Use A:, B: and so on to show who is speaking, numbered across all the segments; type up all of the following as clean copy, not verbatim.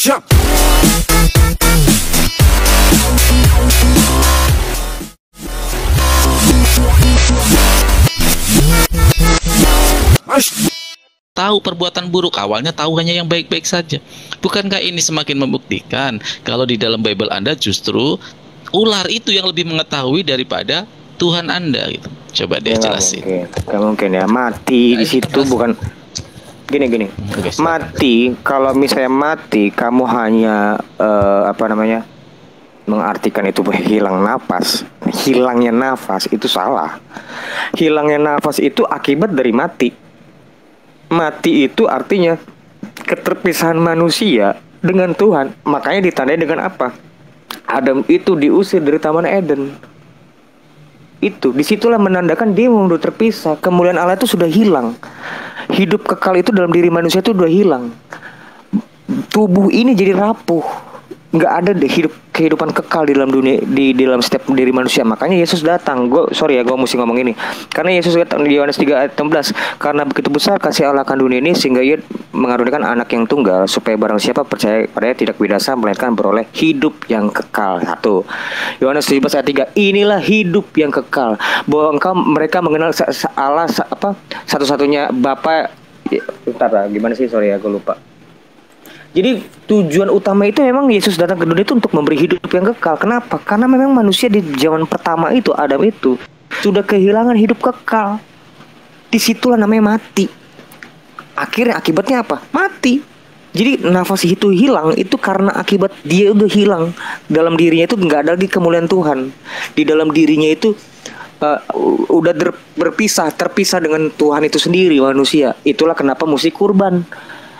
A: Tahu perbuatan buruk, awalnya tahu hanya yang baik-baik saja. Bukankah ini semakin membuktikan kalau di dalam Bible Anda justru ular itu yang lebih mengetahui daripada Tuhan Anda gitu. Coba deh jelasin.
B: Gak mungkin ya, mati di situ bukan gini. Mati, kalau misalnya mati kamu hanya mengartikan itu hilang nafas. Hilangnya nafas itu salah. Hilangnya nafas itu akibat dari mati. Mati itu artinya keterpisahan manusia dengan Tuhan. Makanya ditandai dengan apa? Adam itu diusir dari Taman Eden. Itu disitulah menandakan dia mau terpisah. Kemuliaan Allah itu sudah hilang. Hidup kekal itu dalam diri manusia itu sudah hilang. Tubuh ini jadi rapuh. Nggak ada deh kehidupan kekal di dalam dunia, di dalam setiap diri manusia. Makanya Yesus datang. Gue mesti ngomong ini. Karena Yesus datang di Yohanes 3 ayat 16. Karena begitu besar kasih Allah akan dunia ini sehingga ia mengaruniakan anak yang tunggal supaya barang siapa percaya padanya tidak binasa melainkan beroleh hidup yang kekal. 1 Yohanes 17 ayat 3. Inilah hidup yang kekal, bahwa mereka mengenal Allah satu-satunya Bapa. Gimana sih? Gue lupa. Jadi tujuan utama itu memang Yesus datang ke dunia itu untuk memberi hidup yang kekal. Kenapa? Karena memang manusia di zaman pertama itu, Adam itu sudah kehilangan hidup kekal. Disitulah namanya mati. Akhirnya akibatnya apa? Mati. Jadi nafas itu hilang itu karena akibat dia udah hilang. Dalam dirinya itu nggak ada lagi kemuliaan Tuhan. Di dalam dirinya itu udah terpisah dengan Tuhan itu sendiri manusia. Itulah kenapa mesti kurban.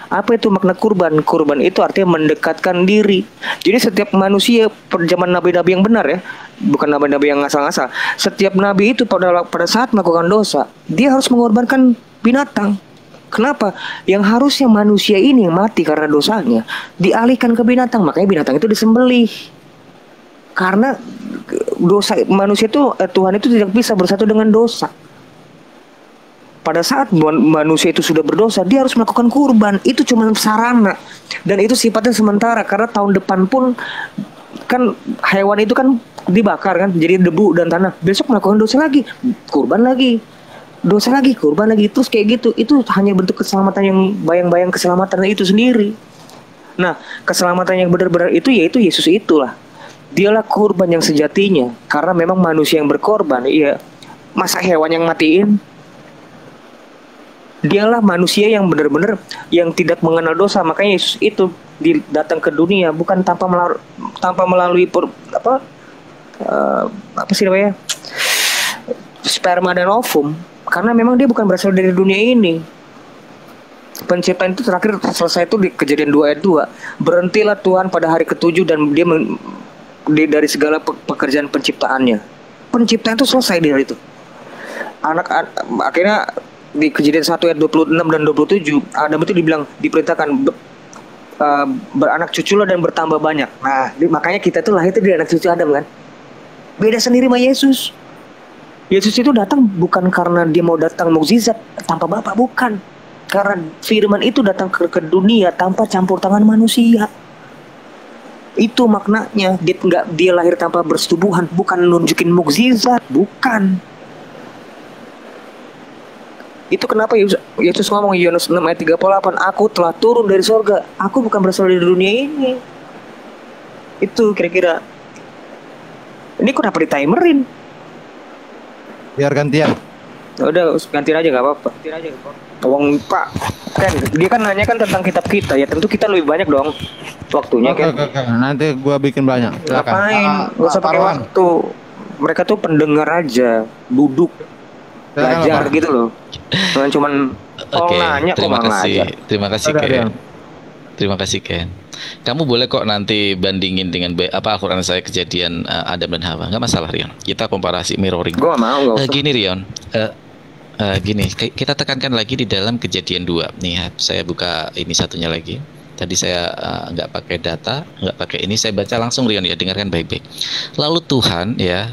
B: Apa itu makna kurban? Kurban itu artinya mendekatkan diri. Jadi setiap manusia pada zaman nabi-nabi yang benar ya, bukan nabi-nabi yang ngasal-ngasal. Setiap nabi itu pada saat melakukan dosa, dia harus mengorbankan binatang. Kenapa? Yang harusnya manusia ini yang mati karena dosanya dialihkan ke binatang. Makanya binatang itu disembelih. Karena dosa manusia itu, Tuhan itu tidak bisa bersatu dengan dosa. Pada saat manusia itu sudah berdosa, dia harus melakukan kurban. Itu cuma sarana. Dan itu sifatnya sementara. Karena tahun depan pun kan hewan itu kan dibakar kan, jadi debu dan tanah. Besok melakukan dosa lagi, kurban lagi, dosa lagi, kurban lagi. Terus kayak gitu. Itu hanya bentuk keselamatan yang bayang-bayang keselamatan itu sendiri. Nah, keselamatan yang benar-benar itu yaitu Yesus itulah. Dialah kurban yang sejatinya. Karena memang manusia yang berkorban. Iya. Masa hewan yang matiin? Dialah manusia yang benar-benar yang tidak mengenal dosa. Makanya Yesus itu datang ke dunia bukan tanpa melalui sperma dan ovum, karena memang dia bukan berasal dari dunia ini. Penciptaan itu terakhir selesai itu di Kejadian 2 ayat 2. Berhentilah Tuhan pada hari ke-7 dan dia dari segala pekerjaan penciptaannya. Penciptaan itu selesai dari itu. Akhirnya di Kejadian 1 ayat 26 dan 27, Adam itu diperintahkan beranak cuculah dan bertambah banyak. Nah, makanya kita tuh lahir dari anak cucu Adam kan. Beda sendiri sama Yesus. Yesus itu datang bukan karena dia mau datang mukjizat tanpa Bapa, bukan. Karena firman itu datang ke dunia tanpa campur tangan manusia. Itu maknanya. Dia lahir tanpa bersetubuhan, bukan nunjukin mukjizat, bukan. Itu kenapa Yesus ngomong Yohanes 6 ayat 38, aku telah turun dari sorga, aku bukan berasal dari dunia ini. Itu kira-kira. Ini kenapa ditimerin?
C: Biar gantian.
B: Udah gantiin aja, gak apa-apa. Tolong Pak Ken, dia kan nanya kan tentang kitab kita. Ya tentu kita lebih banyak dong waktunya.
C: Oke. Nanti gua bikin banyak.
B: Ngapain? Gak usah pakai waktu. Mereka tuh pendengar aja, duduk belajar gitu loh. Bukan cuman nanya kok ngajar.
A: Terima kasih Ken. Kamu boleh kok nanti bandingin dengan Al-Quran saya Kejadian Adam dan Hawa. Nggak masalah Rion. Kita komparasi mirroring.
B: Gue mau.
A: Gini Rion. Gini, kita tekankan lagi di dalam Kejadian 2. Nih, saya buka ini satunya lagi. Tadi saya nggak pakai data, nggak pakai ini. Saya baca langsung Rion ya. Dengarkan baik-baik. Lalu Tuhan ya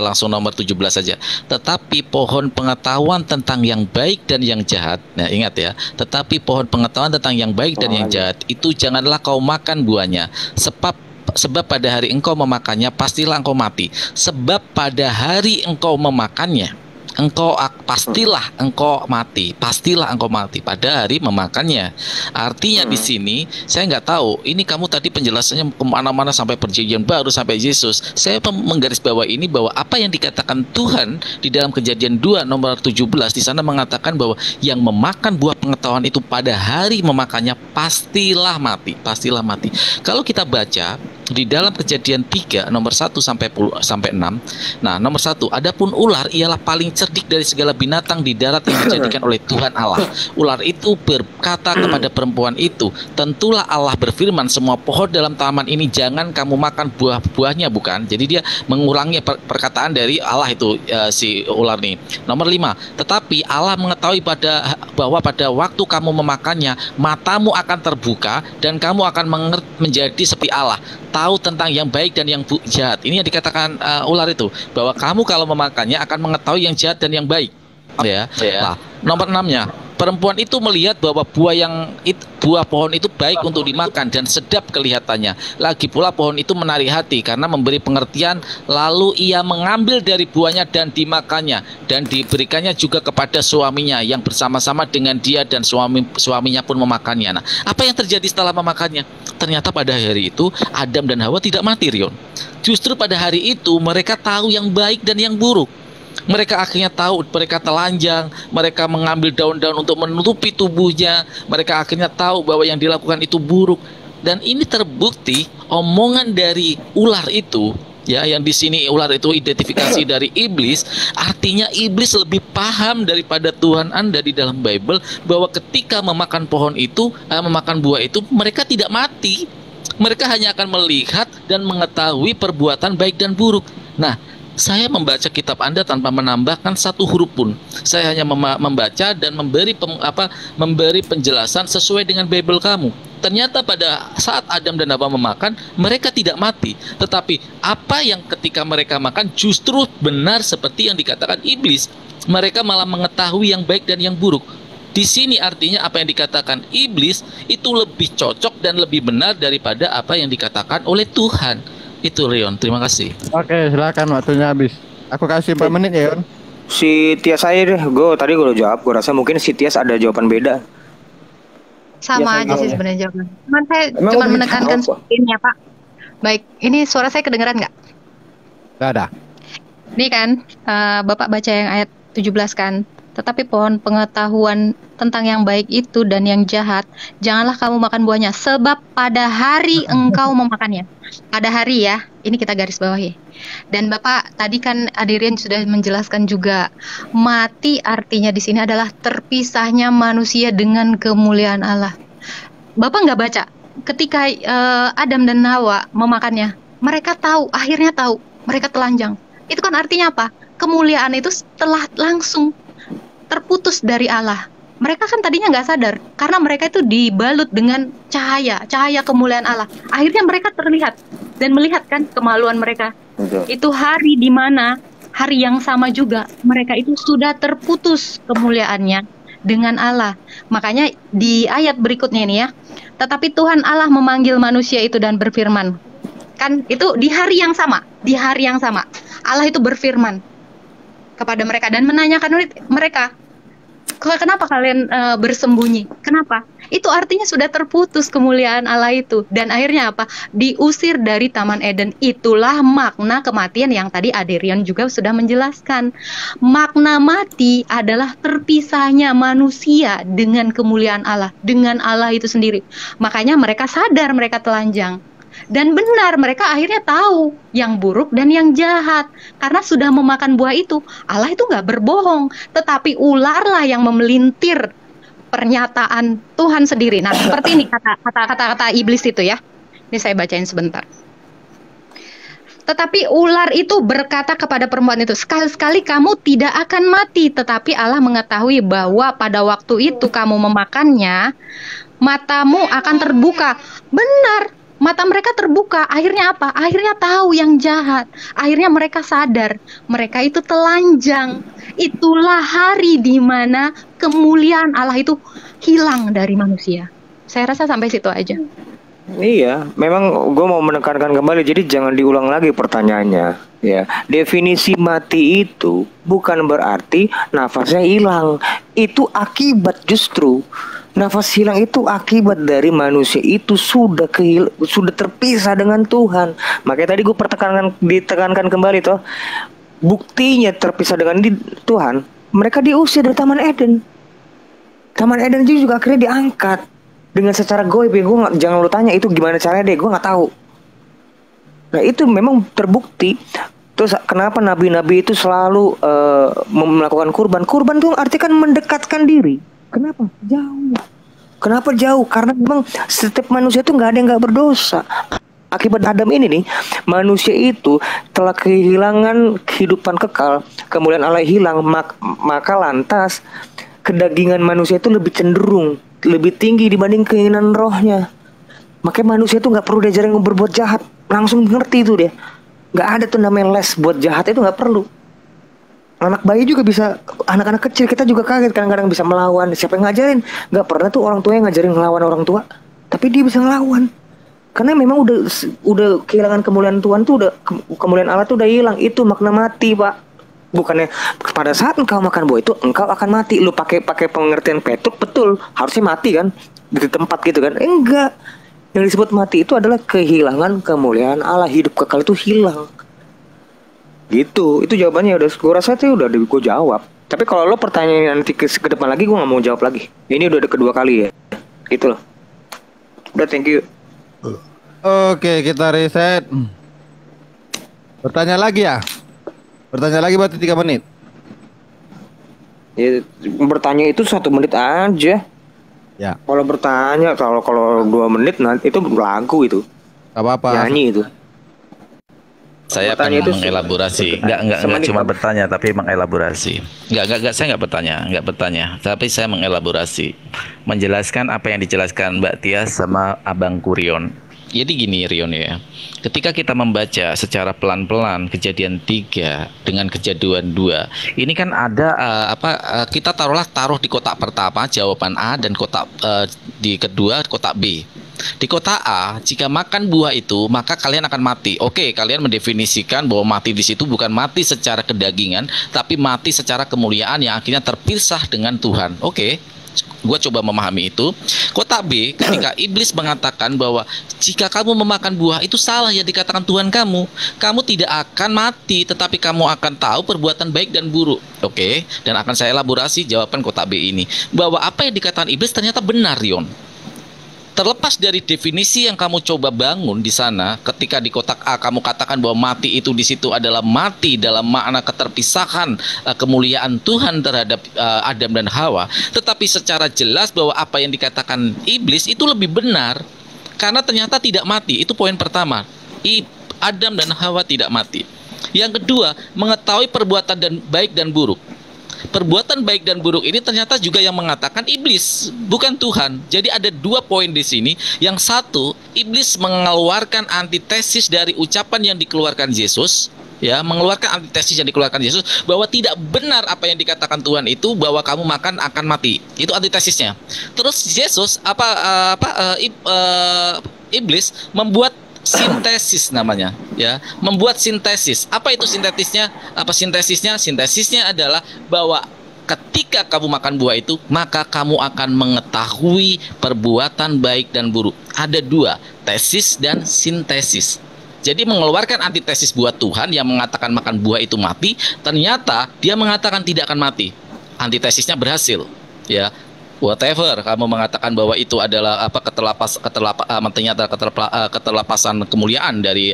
A: Langsung nomor 17 saja. Tetapi pohon pengetahuan tentang yang baik dan yang jahat. Nah, ingat ya. Tetapi pohon pengetahuan tentang yang baik dan yang jahat itu janganlah kau makan buahnya. Sebab pada hari engkau memakannya pastilah engkau mati. Sebab pada hari engkau memakannya pastilah engkau mati pada hari memakannya. Artinya di sini saya nggak tahu, ini kamu tadi penjelasannya kemana-mana sampai perjanjian baru sampai Yesus. Saya menggarisbawahi ini bahwa apa yang dikatakan Tuhan di dalam Kejadian 2 nomor 17 di sana mengatakan bahwa yang memakan buah pengetahuan itu pada hari memakannya pastilah mati. Kalau kita baca di dalam Kejadian 3 nomor 1 sampai 6. Nah, nomor 1, adapun ular ialah paling cerdik dari segala binatang di darat yang dijadikan oleh Tuhan Allah. Ular itu berkata kepada perempuan itu, tentulah Allah berfirman, semua pohon dalam taman ini jangan kamu makan buah-buahnya, bukan? Jadi dia mengulangi perkataan dari Allah itu, si ular nih. Nomor 5, tetapi Allah mengetahui bahwa pada waktu kamu memakannya matamu akan terbuka dan kamu akan menjadi seperti Allah, tahu tentang yang baik dan yang jahat. Ini yang dikatakan ular itu, bahwa kamu kalau memakannya akan mengetahui yang jahat dan yang baik. Ya. Nah, nomor 6-nya, perempuan itu melihat bahwa buah pohon itu baik untuk dimakan dan sedap kelihatannya. Lagi pula pohon itu menarik hati karena memberi pengertian. Lalu ia mengambil dari buahnya dan dimakannya, dan diberikannya juga kepada suaminya yang bersama-sama dengan dia, dan suaminya pun memakannya. Nah, apa yang terjadi setelah memakannya? Ternyata pada hari itu Adam dan Hawa tidak mati, Rion. Justru pada hari itu mereka tahu yang baik dan yang buruk. Mereka akhirnya tahu, mereka telanjang, mereka mengambil daun-daun untuk menutupi tubuhnya, mereka akhirnya tahu bahwa yang dilakukan itu buruk. Dan ini terbukti omongan dari ular itu, ya, yang di sini ular itu identifikasi dari iblis. Artinya iblis lebih paham daripada Tuhan Anda di dalam Bible, bahwa ketika memakan pohon itu, memakan buah itu, mereka tidak mati. Mereka hanya akan melihat dan mengetahui perbuatan baik dan buruk. Nah, saya membaca kitab Anda tanpa menambahkan satu huruf pun. Saya hanya membaca dan memberi penjelasan sesuai dengan Bible kamu. Ternyata pada saat Adam dan Hawa memakan, mereka tidak mati. Tetapi apa yang ketika mereka makan justru benar seperti yang dikatakan iblis. Mereka malah mengetahui yang baik dan yang buruk. Di sini artinya apa yang dikatakan iblis itu lebih cocok dan lebih benar daripada apa yang dikatakan oleh Tuhan. Itu, Leon, terima kasih.
C: Oke, silakan, waktunya habis. Aku kasih 4 menit ya, Leon.
B: Si Tias saya deh, tadi gue udah jawab. Gue rasa mungkin si Tias ada jawaban beda.
D: Sama aja sih sebenarnya jawaban. Saya cuma menekankan ini ya, Pak. Baik, ini suara saya kedengeran nggak?
C: Nggak ada.
D: Ini kan, Bapak baca yang ayat 17 kan. Tetapi pohon pengetahuan tentang yang baik itu dan yang jahat, janganlah kamu makan buahnya, sebab pada hari engkau memakannya. Pada hari ya, ini kita garis bawahi. Dan Bapak tadi kan Adrian sudah menjelaskan juga, mati artinya di sini adalah terpisahnya manusia dengan kemuliaan Allah. Bapak nggak baca, ketika Adam dan Hawa memakannya, mereka tahu, akhirnya tahu, mereka telanjang. Itu kan artinya apa? Kemuliaan itu setelah langsung terputus dari Allah. Mereka kan tadinya nggak sadar, karena mereka itu dibalut dengan cahaya kemuliaan Allah. Akhirnya mereka terlihat dan melihat kan kemaluan mereka. Itu hari di mana hari yang sama juga mereka itu sudah terputus kemuliaannya dengan Allah. Makanya di ayat berikutnya ini ya, tetapi Tuhan Allah memanggil manusia itu dan berfirman. Kan itu di hari yang sama, Allah itu berfirman kepada mereka dan menanyakan mereka, kenapa kalian bersembunyi? Kenapa? Itu artinya sudah terputus kemuliaan Allah itu. Dan akhirnya apa? Diusir dari Taman Eden. Itulah makna kematian yang tadi Adrian juga sudah menjelaskan. Makna mati adalah terpisahnya manusia dengan kemuliaan Allah, dengan Allah itu sendiri. Makanya mereka sadar mereka telanjang. Dan benar, mereka akhirnya tahu yang buruk dan yang jahat. Karena sudah memakan buah itu, Allah itu nggak berbohong. Tetapi ularlah yang memelintir pernyataan Tuhan sendiri. Nah, seperti ini kata iblis itu ya. Ini saya bacain sebentar. Tetapi ular itu berkata kepada perempuan itu, sekali-sekali kamu tidak akan mati. Tetapi Allah mengetahui bahwa pada waktu itu kamu memakannya, matamu akan terbuka. Benar. Mata mereka terbuka. Akhirnya apa? Akhirnya tahu yang jahat. Akhirnya mereka sadar. Mereka itu telanjang. Itulah hari di mana kemuliaan Allah itu hilang dari manusia. Saya rasa sampai situ aja.
B: Iya, memang gue mau menekankan kembali. Jadi jangan diulang lagi pertanyaannya. Ya, definisi mati itu bukan berarti nafasnya hilang. Itu akibat justru. Nafas hilang itu akibat dari manusia itu sudah terpisah dengan Tuhan. Makanya tadi gue ditekankan kembali toh. Buktinya terpisah dengan Tuhan, mereka diusir dari Taman Eden. Taman Eden itu juga akhirnya diangkat dengan secara goib. Jangan lu tanya itu gimana caranya deh, gue nggak tahu. Nah itu memang terbukti. Terus kenapa nabi-nabi itu selalu melakukan kurban? Kurban itu artinya kan mendekatkan diri. Kenapa? Jauh. Kenapa jauh? Karena memang setiap manusia itu nggak ada yang nggak berdosa. Akibat Adam ini nih, manusia itu telah kehilangan kehidupan kekal, kemuliaan Allah hilang, maka lantas kedagingan manusia itu lebih cenderung, lebih tinggi dibanding keinginan rohnya. Makanya manusia itu nggak perlu diajarin berbuat jahat, langsung ngerti itu dia. Nggak ada tuh namanya les buat jahat, itu nggak perlu. Anak bayi juga bisa, anak-anak kecil kita juga kaget kadang-kadang bisa melawan. Siapa yang ngajarin? Nggak pernah tuh orang tua yang ngajarin ngelawan orang tua, tapi dia bisa ngelawan. Karena memang udah kehilangan kemuliaan Tuhan tuh, udah kemuliaan Allah tuh udah hilang. Itu makna mati, Pak. Bukannya pada saat engkau makan buah itu engkau akan mati. Lu pakai pengertian Petruk, betul, harusnya mati kan di tempat gitu kan. Enggak. Yang disebut mati itu adalah kehilangan kemuliaan Allah, hidup kekal itu hilang. Gitu. Itu jawabannya udah gue rasa itu udah gue jawab. Tapi kalau lo pertanyaan nanti ke depan lagi gue nggak mau jawab lagi. Ini udah kedua kali ya. Gitu loh. Udah, thank you.
C: Oke, kita reset. Bertanya lagi ya? Bertanya lagi berarti 3 menit.
B: Ya, bertanya itu 1 menit aja.
C: Ya.
B: Kalau bertanya kalau 2 menit nanti itu lagu itu.
C: Gak apa-apa.
B: Nyanyi itu.
A: Saya
B: Bertanya
A: pengen
B: itu
A: mengelaborasi. Enggak
B: semenit,
A: cuma
B: Pak.
A: bertanya tapi mengelaborasi. Enggak, saya enggak bertanya, tapi saya mengelaborasi. Menjelaskan apa yang dijelaskan Mbak Tia sama Abang Kurion. Jadi gini Rion ya, ketika kita membaca secara pelan-pelan Kejadian 3 dengan Kejadian 2, ini kan ada kita taruh di kotak pertama jawaban A dan kotak di kedua kotak B. Di kotak A, jika makan buah itu maka kalian akan mati. Oke, kalian mendefinisikan bahwa mati di situ bukan mati secara kedagingan, tapi mati secara kemuliaan yang akhirnya terpisah dengan Tuhan. Oke. Gue coba memahami itu. Kotak B, ketika iblis mengatakan bahwa jika kamu memakan buah itu salah yang dikatakan Tuhan kamu tidak akan mati, tetapi kamu akan tahu perbuatan baik dan buruk. Oke, dan akan saya elaborasi jawaban kotak B ini, bahwa apa yang dikatakan iblis ternyata benar, Rion. Terlepas dari definisi yang kamu coba bangun di sana, ketika di kotak A kamu katakan bahwa mati itu di situ adalah mati dalam makna keterpisahan kemuliaan Tuhan terhadap Adam dan Hawa, tetapi secara jelas bahwa apa yang dikatakan iblis itu lebih benar karena ternyata tidak mati. Itu poin pertama. Adam dan Hawa tidak mati. Yang kedua, mengetahui perbuatan baik dan buruk. Perbuatan baik dan buruk ini ternyata juga yang mengatakan iblis, bukan Tuhan. Jadi ada 2 poin di sini. Yang satu, iblis mengeluarkan antitesis dari ucapan yang dikeluarkan Yesus, ya, mengeluarkan antitesis yang dikeluarkan Yesus bahwa tidak benar apa yang dikatakan Tuhan itu, bahwa kamu makan akan mati. Itu antitesisnya. Terus Yesus iblis membuat sintesis namanya, ya, membuat sintesis. Apa itu sintesisnya? Sintesisnya adalah bahwa ketika kamu makan buah itu maka kamu akan mengetahui perbuatan baik dan buruk. Ada 2, tesis dan sintesis. Jadi mengeluarkan antitesis buat Tuhan yang mengatakan makan buah itu mati, ternyata dia mengatakan tidak akan mati. Antitesisnya berhasil, ya. Whatever kamu mengatakan bahwa itu adalah keterlepasan kemuliaan dari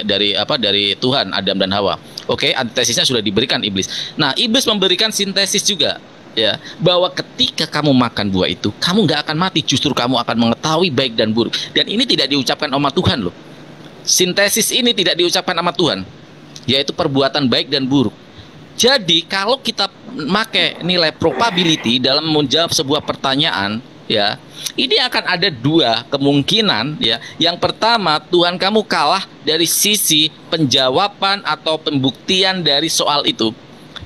A: Tuhan Adam dan Hawa. Oke, antitesisnya sudah diberikan iblis. Nah, iblis memberikan sintesis juga, ya, bahwa ketika kamu makan buah itu kamu nggak akan mati, justru kamu akan mengetahui baik dan buruk. Dan ini tidak diucapkan sama Tuhan loh. Sintesis ini tidak diucapkan sama Tuhan, yaitu perbuatan baik dan buruk. Jadi kalau kita pakai nilai probability dalam menjawab sebuah pertanyaan, ya, ini akan ada dua kemungkinan ya. Yang pertama, Tuhan kamu kalah dari sisi penjawaban atau pembuktian dari soal itu.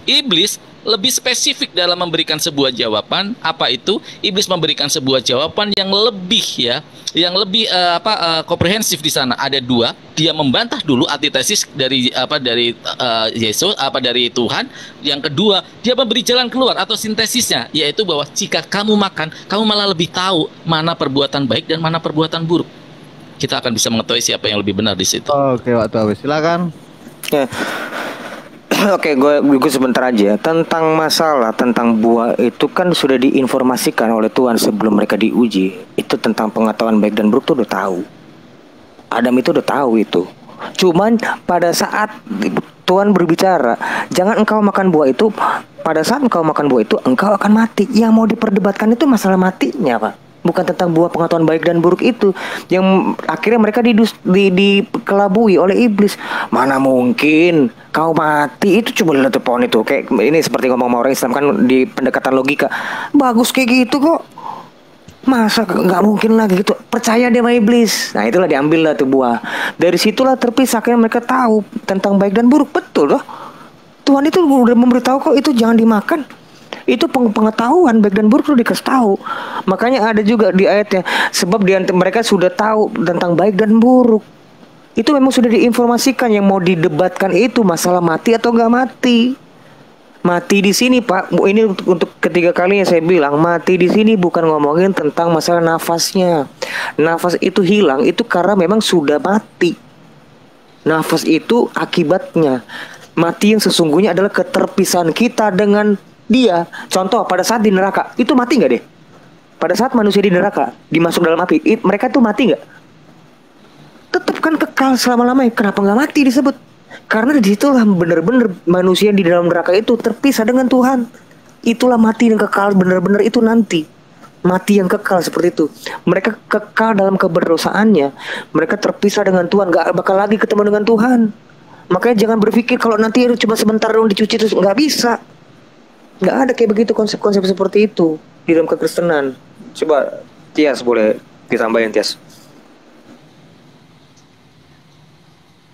A: Iblis lebih spesifik dalam memberikan sebuah jawaban. Apa itu? Iblis memberikan sebuah jawaban yang lebih ya, yang lebih komprehensif di sana. Ada dua. Dia membantah dulu antitesis dari Yesus, dari Tuhan. Yang kedua, dia memberi jalan keluar atau sintesisnya, yaitu bahwa jika kamu makan, kamu malah lebih tahu mana perbuatan baik dan mana perbuatan buruk. Kita akan bisa mengetahui siapa yang lebih benar di situ.
C: Oke, waktu habis. Silakan.
B: Ya. Oke, gue sebentar aja tentang masalah tentang buah itu kan sudah diinformasikan oleh Tuhan sebelum mereka diuji. Itu tentang pengetahuan baik dan buruk tuh udah tahu. Adam itu udah tahu itu. Cuman pada saat Tuhan berbicara, jangan engkau makan buah itu. Pada saat engkau makan buah itu, engkau akan mati. Yang mau diperdebatkan itu masalah matinya, Pak. Bukan tentang buah pengetahuan baik dan buruk itu. Yang akhirnya mereka dikelabui oleh iblis. Mana mungkin kau mati, itu coba lihat pohon itu. Kayak ini seperti ngomong orang Islam kan di pendekatan logika. Bagus kayak gitu kok. Masa nggak mungkin lagi gitu. Percaya dia sama iblis. Nah itulah diambil lah tuh buah. Dari situlah terpisah. Akhirnya mereka tahu tentang baik dan buruk. Betul loh. Tuhan itu udah memberitahu kok itu jangan dimakan. Itu pengetahuan baik dan buruk itu dikasih tahu. Makanya ada juga di ayatnya, sebab mereka sudah tahu tentang baik dan buruk. Itu memang sudah diinformasikan. Yang mau didebatkan itu masalah mati atau nggak mati. Mati di sini, Pak. Ini untuk ketiga kalinya saya bilang, mati di sini bukan ngomongin tentang masalah nafasnya. Nafas itu hilang itu karena memang sudah mati. Nafas itu akibatnya. Mati yang sesungguhnya adalah keterpisahan kita dengan dia. Contoh pada saat di neraka itu mati nggak deh? Pada saat manusia di neraka dimasuk dalam api, mereka tuh mati nggak? Tetap kan kekal selama-lamanya. Kenapa nggak mati disebut? Karena disitulah benar-benar manusia di dalam neraka itu terpisah dengan Tuhan. Itulah mati yang kekal benar-benar itu nanti. Mati yang kekal seperti itu. Mereka kekal dalam keberdosaannya. Mereka terpisah dengan Tuhan, nggak bakal lagi ketemu dengan Tuhan. Makanya jangan berpikir kalau nanti cuma sebentar dong dicuci terus, nggak bisa. Nggak ada kayak begitu konsep-konsep seperti itu di dalam kekristenan. Coba Tias boleh ditambahin Tias.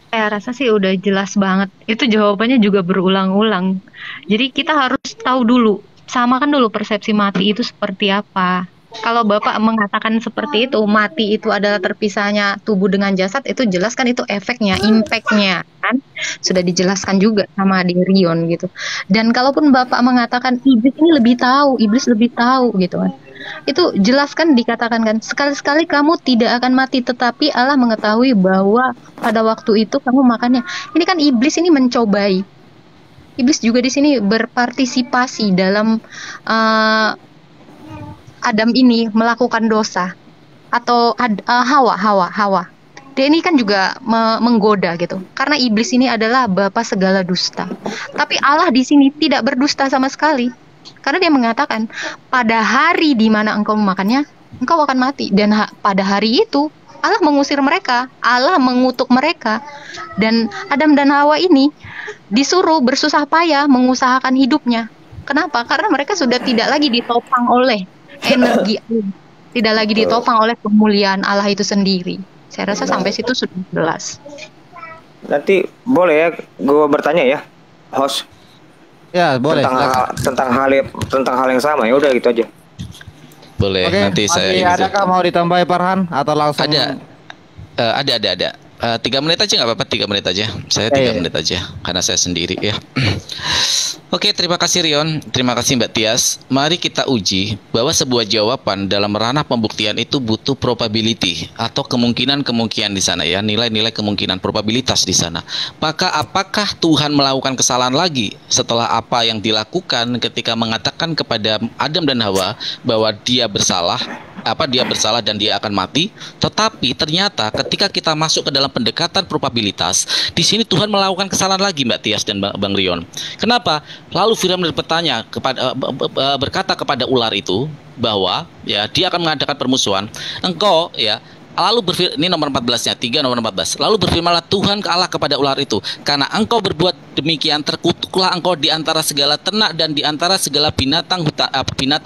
D: Saya rasa sih udah jelas banget. Itu jawabannya juga berulang-ulang. Jadi kita harus tahu dulu, samakan dulu persepsi mati itu seperti apa. Kalau Bapak mengatakan seperti itu, mati itu adalah terpisahnya tubuh dengan jasad, itu jelas kan itu efeknya, impactnya kan sudah dijelaskan juga sama di Rion gitu. Dan kalaupun Bapak mengatakan iblis ini lebih tahu, iblis lebih tahu gitu kan, itu jelas kan dikatakan kan, sekali-sekali kamu tidak akan mati, tetapi Allah mengetahui bahwa pada waktu itu kamu makannya. Ini kan iblis ini mencobai. Iblis juga di sini berpartisipasi dalam Adam ini melakukan dosa, atau Hawa. Dia ini kan juga menggoda gitu. Karena iblis ini adalah bapa segala dusta. Tapi Allah di sini tidak berdusta sama sekali. Karena dia mengatakan, pada hari di mana engkau memakannya, engkau akan mati. Dan pada hari itu Allah mengusir mereka, Allah mengutuk mereka. Dan Adam dan Hawa ini disuruh bersusah payah mengusahakan hidupnya. Kenapa? Karena mereka sudah tidak lagi ditopang oleh energi Allah, tidak lagi ditopang oleh kemuliaan Allah itu sendiri. Saya rasa sampai situ sudah jelas.
B: Nanti boleh ya gue bertanya ya, host.
C: Ya, boleh.
B: Tentang hal yang sama ya, udah gitu aja.
A: Boleh.
C: Oke,
A: nanti saya
C: adakah mau ditambahi Farhan atau langsung?
A: Ada. 3 menit aja nggak apa-apa, 3 menit aja. Saya 3 menit aja karena saya sendiri ya. Oke, terima kasih Rion, terima kasih Mbak Tias. Mari kita uji bahwa sebuah jawaban dalam ranah pembuktian itu butuh probability atau kemungkinan di sana ya, nilai-nilai kemungkinan, probabilitas di sana. Maka apakah Tuhan melakukan kesalahan lagi setelah apa yang dilakukan ketika mengatakan kepada Adam dan Hawa bahwa dia bersalah dan dia akan mati? Tetapi ternyata ketika kita masuk ke dalam pendekatan probabilitas, di sini Tuhan melakukan kesalahan lagi Mbak Tias dan Bang Rion. Kenapa? Lalu Firman berkata kepada ular itu bahwa ya dia akan mengadakan permusuhan. Engkau ya ini nomor 14-nya, 3 nomor 14. Lalu berfirmanlah Tuhan Allah kepada ular itu, karena engkau berbuat demikian, terkutuklah engkau di antara segala ternak dan di antara segala binatang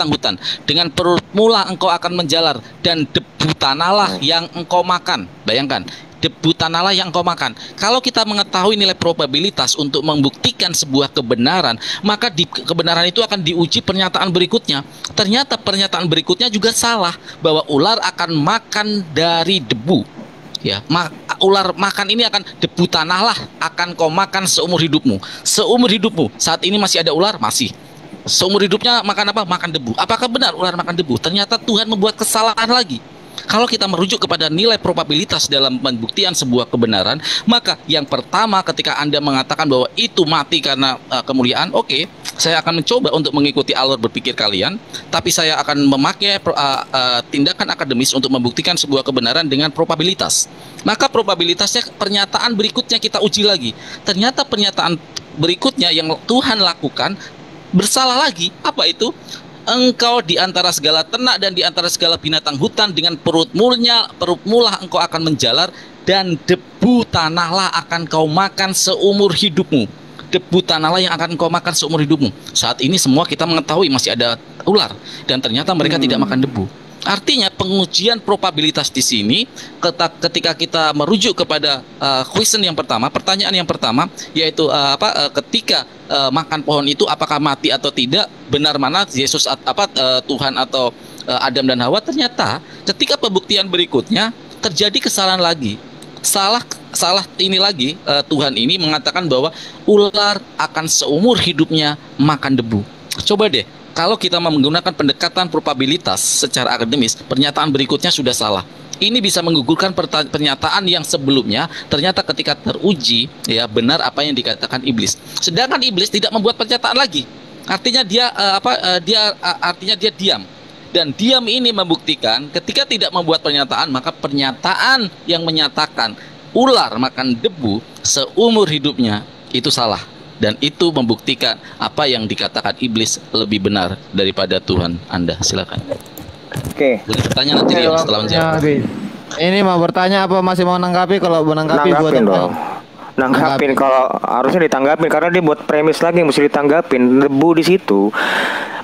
A: hutan. Dengan perutmu lah engkau akan menjalar, dan debu tanahlah yang engkau makan. Bayangkan, debu tanahlah yang engkau makan. Kalau kita mengetahui nilai probabilitas untuk membuktikan sebuah kebenaran, maka di kebenaran itu akan diuji pernyataan berikutnya. Ternyata pernyataan berikutnya juga salah, bahwa ular akan makan dari debu. Ya, ular makan ini akan debu tanah lah akan kau makan seumur hidupmu. Seumur hidupmu. Saat ini masih ada ular, masih. Seumur hidupnya makan apa? Makan debu. Apakah benar ular makan debu? Ternyata Tuhan membuat kesalahan lagi. Kalau kita merujuk kepada nilai probabilitas dalam pembuktian sebuah kebenaran, maka yang pertama ketika Anda mengatakan bahwa itu mati karena kemuliaan, oke, saya akan mencoba untuk mengikuti alur berpikir kalian, tapi saya akan memakai tindakan akademis untuk membuktikan sebuah kebenaran dengan probabilitas. Maka probabilitasnya pernyataan berikutnya kita uji lagi. Ternyata pernyataan berikutnya yang Tuhan lakukan bersalah lagi. Apa itu? Engkau di antara segala ternak dan di antara segala binatang hutan, dengan perutmu lah engkau akan menjalar, dan debu tanahlah akan kau makan seumur hidupmu. Debu tanahlah yang akan kau makan seumur hidupmu. Saat ini semua kita mengetahui masih ada ular, dan ternyata mereka tidak makan debu. Artinya pengujian probabilitas di sini ketika kita merujuk kepada pertanyaan yang pertama, yaitu ketika makan pohon itu apakah mati atau tidak, benar mana Yesus Tuhan atau Adam dan Hawa. Ternyata ketika pembuktian berikutnya terjadi kesalahan lagi. Salah ini lagi, Tuhan ini mengatakan bahwa ular akan seumur hidupnya makan debu. Coba deh, kalau kita menggunakan pendekatan probabilitas secara akademis, pernyataan berikutnya sudah salah. Ini bisa menggugurkan pernyataan yang sebelumnya. Ternyata ketika teruji, ya benar apa yang dikatakan iblis. Sedangkan iblis tidak membuat pernyataan lagi. Artinya dia diam. Dan diam ini membuktikan ketika tidak membuat pernyataan, maka pernyataan yang menyatakan ular makan debu seumur hidupnya itu salah. Dan itu membuktikan apa yang dikatakan iblis lebih benar daripada Tuhan Anda. Silakan.
B: Oke.
A: Boleh bertanya nanti ya setelah menjawab.
C: Ini mau bertanya apa masih mau nanggapi? Kalau mau nanggapi buat
B: dong. Nanggapin kalau harusnya ditanggapin, karena dia buat premis lagi yang mesti ditanggapin. Debu di situ.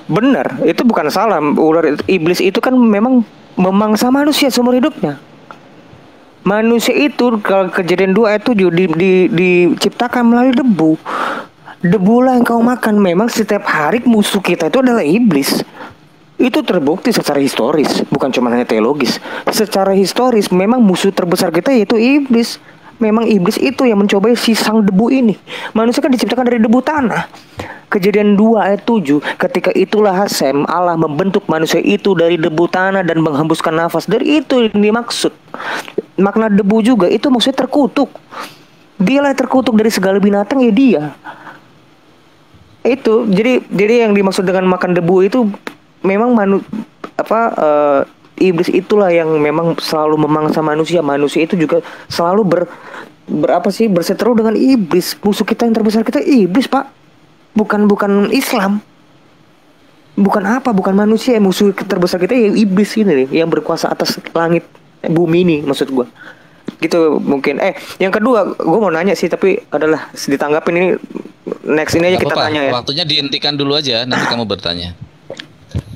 B: Benar, itu bukan salah. Ular iblis itu kan memang memangsa manusia seumur hidupnya. Manusia itu kalau Kejadian 2 ayat 7 diciptakan melalui debu. Debulah yang kau makan. Memang setiap hari musuh kita itu adalah iblis. Itu terbukti secara historis, bukan cuma hanya teologis. Secara historis memang musuh terbesar kita yaitu iblis. Memang iblis itu yang mencobai si sang debu ini. Manusia kan diciptakan dari debu tanah. Kejadian 2 ayat 7, ketika itulah Hasem, Allah membentuk manusia itu dari debu tanah dan menghembuskan nafas. Dari itu yang dimaksud. Makna debu juga itu maksudnya terkutuk. Dialah terkutuk dari segala binatang, ya dia. Itu jadi yang dimaksud dengan makan debu itu memang iblis itulah yang memang selalu memangsa manusia. Manusia itu juga selalu berseteru dengan iblis. Musuh kita yang terbesar kita iblis, Pak. Bukan Islam. Bukan manusia. Musuh terbesar kita ya iblis ini nih, yang berkuasa atas langit bumi ini, maksud gua. Gitu mungkin. Yang kedua, gua mau nanya sih, tapi adalah ditanggapin ini next ini aja kita tanya ya.
A: Waktunya dihentikan dulu aja, nanti kamu bertanya.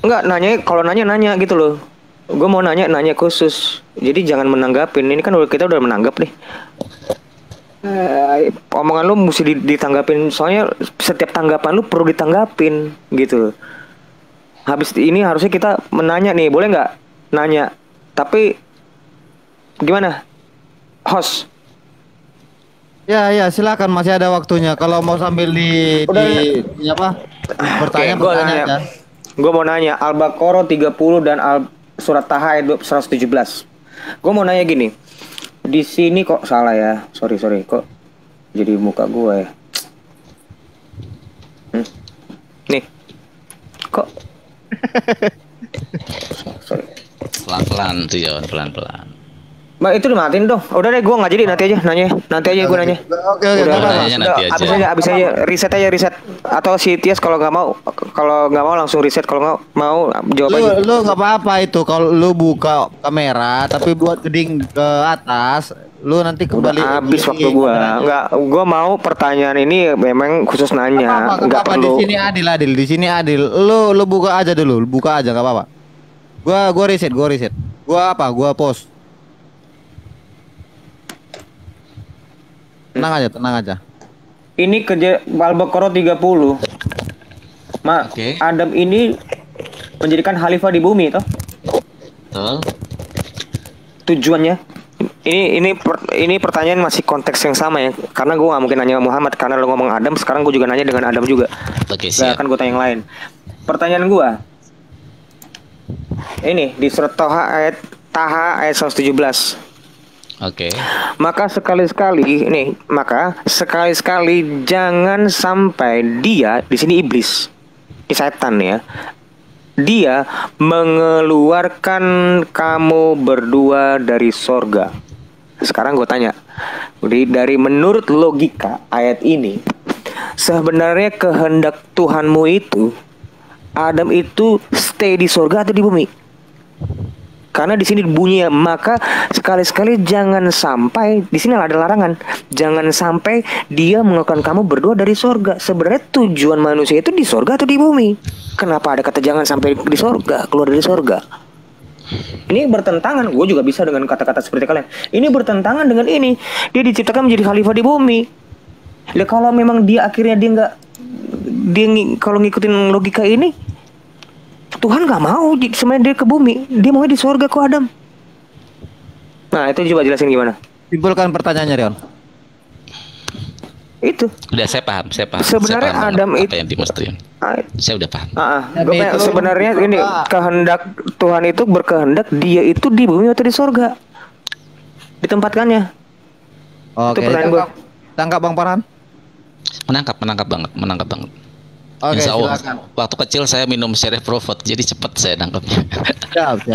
B: Enggak, kalau nanya gitu loh. Gue mau nanya khusus. Jadi jangan menanggapin. Ini kan kita udah menanggap nih. Omongan lu mesti ditanggapin. Soalnya setiap tanggapan lu perlu ditanggapin gitu. Habis ini harusnya kita menanya nih. Boleh nggak nanya? Tapi gimana, host?
C: Ya silakan, masih ada waktunya. Kalau mau sambil bertanya aja.
B: Gue mau nanya Al-Baqarah 30 dan Surat Taha ayat 117. Gue mau nanya gini. Di sini kok salah ya? Sorry. Kok jadi muka gue ya? Nih. Kok? Sorry.
A: Pelan-pelan tuh, Yon. Pelan-pelan.
B: Itu dimatiin dong. Udah deh, gue nggak jadi nanti aja nanya. Nanti aja gue nanya.
C: Oke,
B: Udah,
C: nggak apa-apa.
A: Nanya nanti aja.
B: abis aja riset. Atau si Tias kalau nggak mau langsung riset. Kalau nggak mau jawab aja.
C: Lu nggak apa-apa itu kalau lu buka kamera tapi buat geding ke atas, lu nanti kembali.
B: Habis waktu gua. Enggak, gua mau pertanyaan ini memang khusus nanya. Enggak perlu.
C: Di sini adil. Di sini adil. Lu buka aja dulu, buka aja nggak apa-apa. Gua riset. Gua post. Tenang aja.
B: Ini kerja Al-Baqarah 30.
A: Oke.
B: Adam ini menjadikan khalifah di bumi toh.
A: Betul.
B: Tujuannya ini pertanyaan masih konteks yang sama ya, karena gue nggak mungkin nanya Muhammad karena lo ngomong Adam, sekarang gue juga nanya dengan Adam juga.
A: Oke,
B: Gak
A: siap.
B: akan gue tanya yang lain. Pertanyaan gue ini di surat Taha ayat 117.
A: Oke.
B: Maka sekali-sekali jangan sampai dia, di sini iblis, ini setan ya, dia mengeluarkan kamu berdua dari sorga. Sekarang gue tanya, dari menurut logika ayat ini, sebenarnya kehendak Tuhanmu itu Adam itu stay di sorga atau di bumi? Karena di sini bunyinya, maka sekali-sekali jangan sampai, di sini ada larangan, jangan sampai dia mengeluarkan kamu berdua dari sorga. Sebenarnya tujuan manusia itu di sorga atau di bumi? Kenapa ada kata jangan sampai di sorga, keluar dari sorga? Ini bertentangan. Gue juga bisa dengan kata-kata seperti kalian. Ini bertentangan dengan ini. Dia diciptakan menjadi khalifah di bumi. Ya kalau memang dia akhirnya kalau ngikutin logika ini, Tuhan nggak mau sebenarnya dia ke bumi, dia mau di sorga kok Adam. Nah itu coba jelasin gimana?
C: Simpulkan pertanyaannya, Rion.
B: Itu.
A: Udah saya paham.
B: Sebenarnya
A: Saya paham
B: Adam
A: apa
B: itu
A: yang dimaksudkan. Saya udah paham.
B: Sebenarnya ini kehendak Tuhan itu berkehendak dia itu di bumi atau di sorga, ditempatkannya.
C: Oke.
B: Itu pertanyaan gua.
C: Tangkap Bang Farhan.
A: Menangkap banget.
C: Oke,
A: Insya Allah.
C: silakan.
A: Waktu kecil saya minum Sheriff Provot, jadi cepat saya nangkapnya.
C: Siap.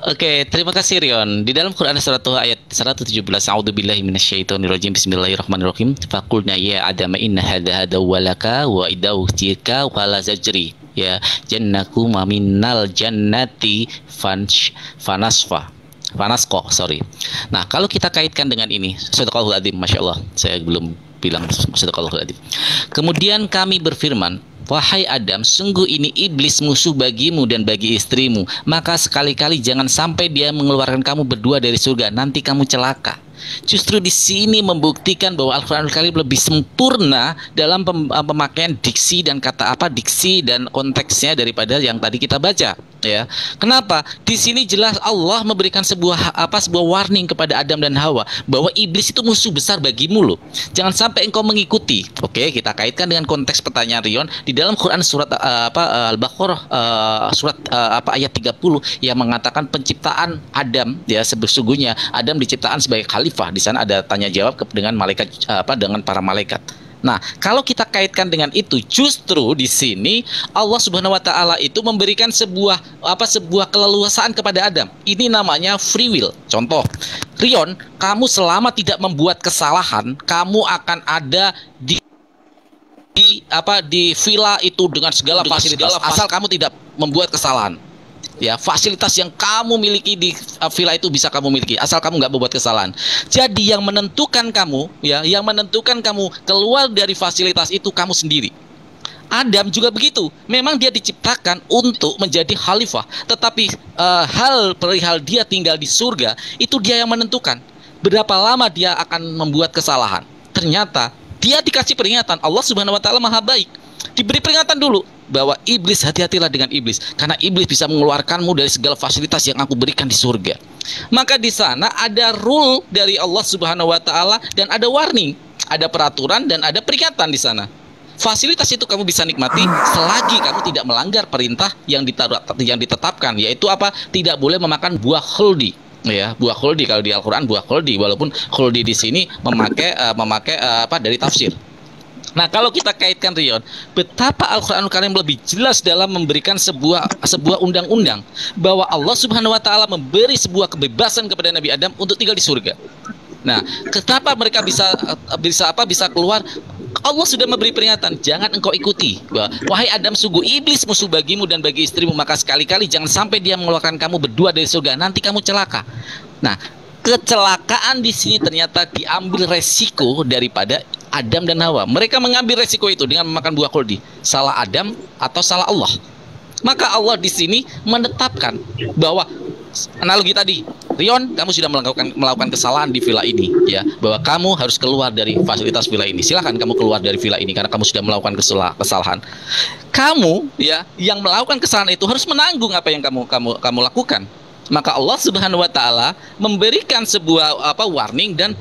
A: Oke, terima kasih Rion. Di dalam Quran surat Tuh ayat 117, A'udzubillahi minasyaitonirrajim. Bismillahirrahmanirrahim. Faqulna ya Adam inna hadza walaka wa idautika wala zajri. Ya, jannakum minal jannati fanasqa, sorry. Nah, kalau kita kaitkan dengan ini, sadaqallahul adzim, masyaallah. Saya belum bilang sadaqallahul adzim. Kemudian kami berfirman, wahai Adam, sungguh ini iblis musuh bagimu dan bagi istrimu. Maka sekali-kali jangan sampai dia mengeluarkan kamu berdua dari surga, nanti kamu celaka. Justru di sini membuktikan bahwa Al-Qur'anul Karim lebih sempurna dalam pemakaian diksi dan diksi dan konteksnya daripada yang tadi kita baca, ya. Kenapa? Di sini jelas Allah memberikan sebuah warning kepada Adam dan Hawa bahwa iblis itu musuh besar bagimu loh. Jangan sampai engkau mengikuti. Oke, kita kaitkan dengan konteks pertanyaan Rion di dalam Quran surat Al-Baqarah ayat 30 yang mengatakan penciptaan Adam, ya, sesungguhnya Adam diciptakan sebagai khalifah. Di sana ada tanya jawab dengan dengan para malaikat. Nah, kalau kita kaitkan dengan itu, justru di sini Allah Subhanahu wa taala itu memberikan sebuah keleluasaan kepada Adam. Ini namanya free will. Contoh, Rion, kamu selama tidak membuat kesalahan, kamu akan ada di villa itu dengan segala fasilitas, asal kamu tidak membuat kesalahan. Ya, fasilitas yang kamu miliki di villa itu bisa kamu miliki asal kamu nggak membuat kesalahan. Jadi yang menentukan kamu keluar dari fasilitas itu kamu sendiri. Adam juga begitu. Memang dia diciptakan untuk menjadi khalifah, tetapi perihal dia tinggal di surga itu dia yang menentukan berapa lama dia akan membuat kesalahan. Ternyata dia dikasih peringatan. Allah Subhanahu wa taala Maha baik. Diberi peringatan dulu bahwa iblis, hati-hatilah dengan iblis, karena iblis bisa mengeluarkanmu dari segala fasilitas yang aku berikan di surga. Maka di sana ada rule dari Allah Subhanahu wa taala dan ada warning, ada peraturan dan ada peringatan di sana. Fasilitas itu kamu bisa nikmati selagi kamu tidak melanggar perintah yang ditetapkan, yaitu apa? Tidak boleh memakan buah khuldi. Ya, buah khuldi kalau di Al-Qur'an buah khuldi, walaupun khuldi di sini memakai dari tafsir. Nah, kalau kita kaitkan Rion, betapa Al-Qur'anul Karim lebih jelas dalam memberikan sebuah undang-undang bahwa Allah Subhanahu wa taala memberi sebuah kebebasan kepada Nabi Adam untuk tinggal di surga. Nah, kenapa mereka bisa keluar? Allah sudah memberi peringatan, jangan engkau ikuti. Wahai Adam, sungguh iblis musuh bagimu dan bagi istrimu, maka sekali-kali jangan sampai dia mengeluarkan kamu berdua dari surga, nanti kamu celaka. Nah, kecelakaan di sini ternyata diambil resiko daripada Adam dan Hawa. Mereka mengambil resiko itu dengan memakan buah khuldi. Salah Adam atau salah Allah? Maka Allah di sini menetapkan bahwa analogi tadi, Rion, kamu sudah melakukan kesalahan di villa ini, ya, bahwa kamu harus keluar dari fasilitas villa ini. Silakan kamu keluar dari villa ini karena kamu sudah melakukan kesalahan. Kamu, ya, yang melakukan kesalahan itu harus menanggung apa yang kamu lakukan. Maka Allah Subhanahu wa taala memberikan sebuah warning dan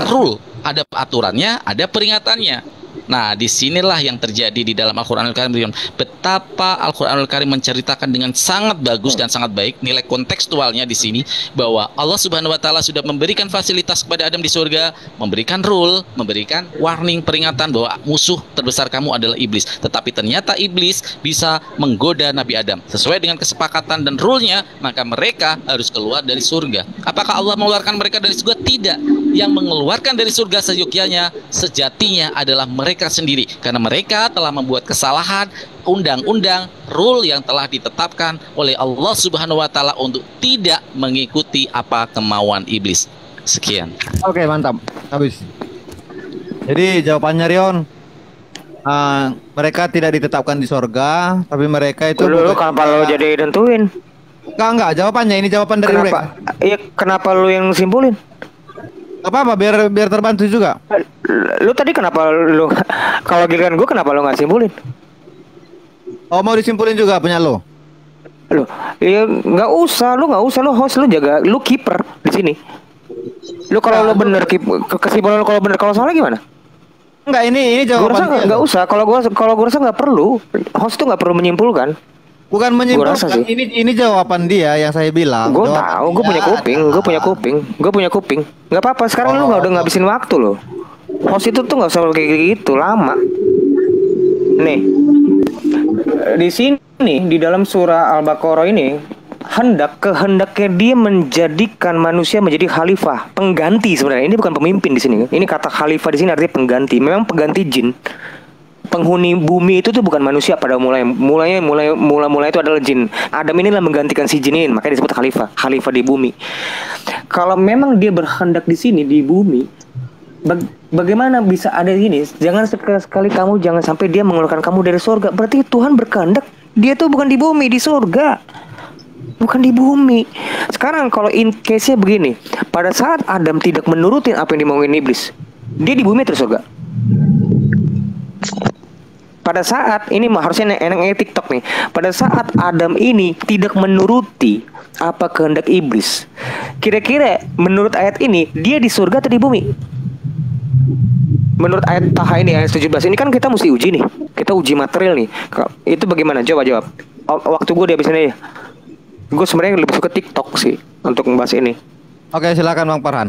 A: rule. Ada aturannya, ada peringatannya. Nah, disinilah yang terjadi di dalam Al-Qur'anul Karim. Betapa Al-Qur'anul Karim menceritakan dengan sangat bagus dan sangat baik nilai kontekstualnya di sini bahwa Allah Subhanahu wa taala sudah memberikan fasilitas kepada Adam di surga, memberikan rule, memberikan warning, peringatan bahwa musuh terbesar kamu adalah iblis. Tetapi ternyata iblis bisa menggoda Nabi Adam. Sesuai dengan kesepakatan dan rule-nya, maka mereka harus keluar dari surga. Apakah Allah mengeluarkan mereka dari surga? Tidak. Yang mengeluarkan dari surga seyogyanya, sejatinya adalah mereka sendiri, karena mereka telah membuat kesalahan undang-undang rule yang telah ditetapkan oleh Allah Subhanahu wa taala untuk tidak mengikuti apa kemauan iblis. Sekian.
C: Oke, mantap. Habis. Jadi jawabannya Rion, mereka tidak ditetapkan di sorga, tapi mereka itu
B: lu kenapa lu jadi nentuin?
C: Enggak, jawabannya ini jawaban dari mereka.
B: Iya, kenapa lu yang simpulin?
C: Apa biar terbantu juga.
B: Lu tadi kenapa lu kalau giliran gue kenapa lu nggak simpulin?
C: Oh, mau disimpulin juga punya lo?
B: Lu, ya nggak usah lu host, lu jaga, lu kiper di sini. Lu kalau lu bener kesimpulan lu kalau bener, kalau salah gimana?
C: Enggak, ini jawaban.
B: Nggak usah, kalau gua rasa nggak perlu. Host tuh nggak perlu menyimpulkan.
C: Bukan menyimpulkan, ini jawaban dia yang saya bilang.
B: Gue tahu, gue punya kuping. Nggak apa-apa, sekarang lu udah ngabisin waktu lo. Host itu tuh nggak usah kayak gitu lama. Nih, di sini di dalam surah Al-Baqarah ini kehendaknya dia menjadikan manusia menjadi khalifah, pengganti sebenarnya. Ini bukan pemimpin di sini. Ini kata khalifah di sini artinya pengganti. Memang pengganti jin. Penghuni bumi itu tuh bukan manusia pada mulai itu adalah jin. Adam inilah menggantikan si jin ini, makanya disebut khalifah di bumi. Kalau memang dia berhendak di sini di bumi, bagaimana bisa ada ini? Jangan sekali kamu jangan sampai dia mengeluarkan kamu dari surga. Berarti Tuhan berkehendak dia tuh bukan di bumi, di surga. Bukan di bumi. Sekarang kalau in case-nya begini, pada saat Adam tidak menurutin apa yang dimauin iblis, dia di bumi atau surga? Pada saat ini harusnya enak TikTok nih. Pada saat Adam ini tidak menuruti apa kehendak iblis, kira-kira menurut ayat ini dia di surga atau di bumi? Menurut ayat Taha ini ayat 17 ini kan kita mesti uji nih. Kita uji material nih. Itu bagaimana? Coba jawab. Waktu gue dihabisin aja. Gue sebenarnya lebih suka TikTok sih untuk membahas ini.
C: Oke, silakan Bang Farhan.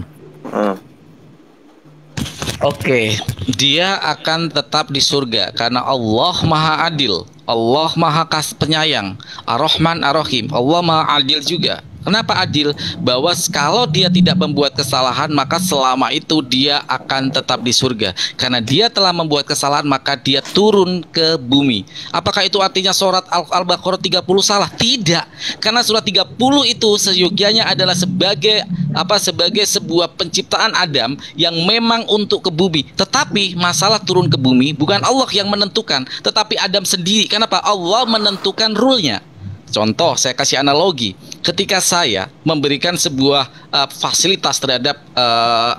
A: Oke, dia akan tetap di surga karena Allah Maha Adil, Allah Maha Penyayang, Ar-Rahman Ar-Rahim, Allah Maha Adil juga. Kenapa adil? Bahwa kalau dia tidak membuat kesalahan, maka selama itu dia akan tetap di surga. Karena dia telah membuat kesalahan, maka dia turun ke bumi. Apakah itu artinya surat Al-Baqarah 30 salah? Tidak. Karena surat 30 itu seyogyanya adalah sebagai sebuah penciptaan Adam yang memang untuk ke bumi. Tetapi masalah turun ke bumi bukan Allah yang menentukan, tetapi Adam sendiri. Kenapa? Allah menentukan rule-nya. Contoh, saya kasih analogi. Ketika saya memberikan sebuah fasilitas terhadap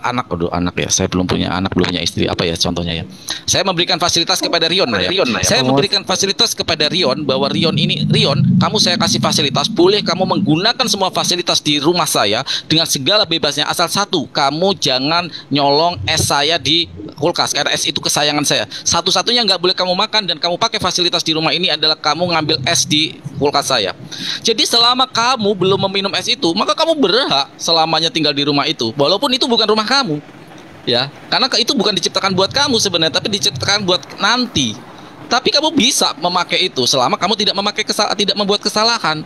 A: anak ya, saya belum punya anak, belum punya istri. Apa ya contohnya ya? Saya memberikan fasilitas kepada Rion ya. Saya memberikan fasilitas kepada Rion bahwa Rion, kamu saya kasih fasilitas, boleh kamu menggunakan semua fasilitas di rumah saya dengan segala bebasnya. Asal satu, kamu jangan nyolong es saya di kulkas karena es itu kesayangan saya. Satu-satunya nggak boleh kamu makan dan kamu pakai fasilitas di rumah ini adalah kamu ngambil es di kulkas saya. Jadi selama kamu belum meminum es itu, maka kamu berhak selamanya tinggal di rumah itu, walaupun itu bukan rumah kamu. Ya, karena itu bukan diciptakan buat kamu sebenarnya, tapi diciptakan buat nanti. Tapi kamu bisa memakai itu selama kamu tidak membuat kesalahan.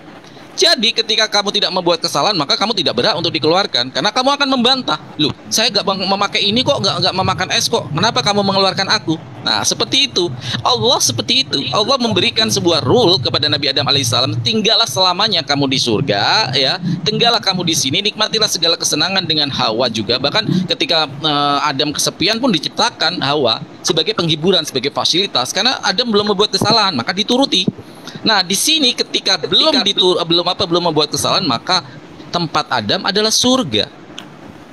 A: Jadi ketika kamu tidak membuat kesalahan, maka kamu tidak berhak untuk dikeluarkan, karena kamu akan membantah. Loh, saya nggak memakai ini kok, nggak memakan es kok. Kenapa kamu mengeluarkan aku? Nah, seperti itu. Allah seperti itu. Allah memberikan sebuah rule kepada Nabi Adam alaihissalam. Tinggallah selamanya kamu di surga, ya. Tinggallah kamu di sini. Nikmatilah segala kesenangan dengan Hawa juga. Bahkan ketika Adam kesepian pun diciptakan Hawa sebagai penghiburan, sebagai fasilitas. Karena Adam belum membuat kesalahan, maka dituruti. Nah, di sini ketika belum membuat kesalahan, maka tempat Adam adalah surga.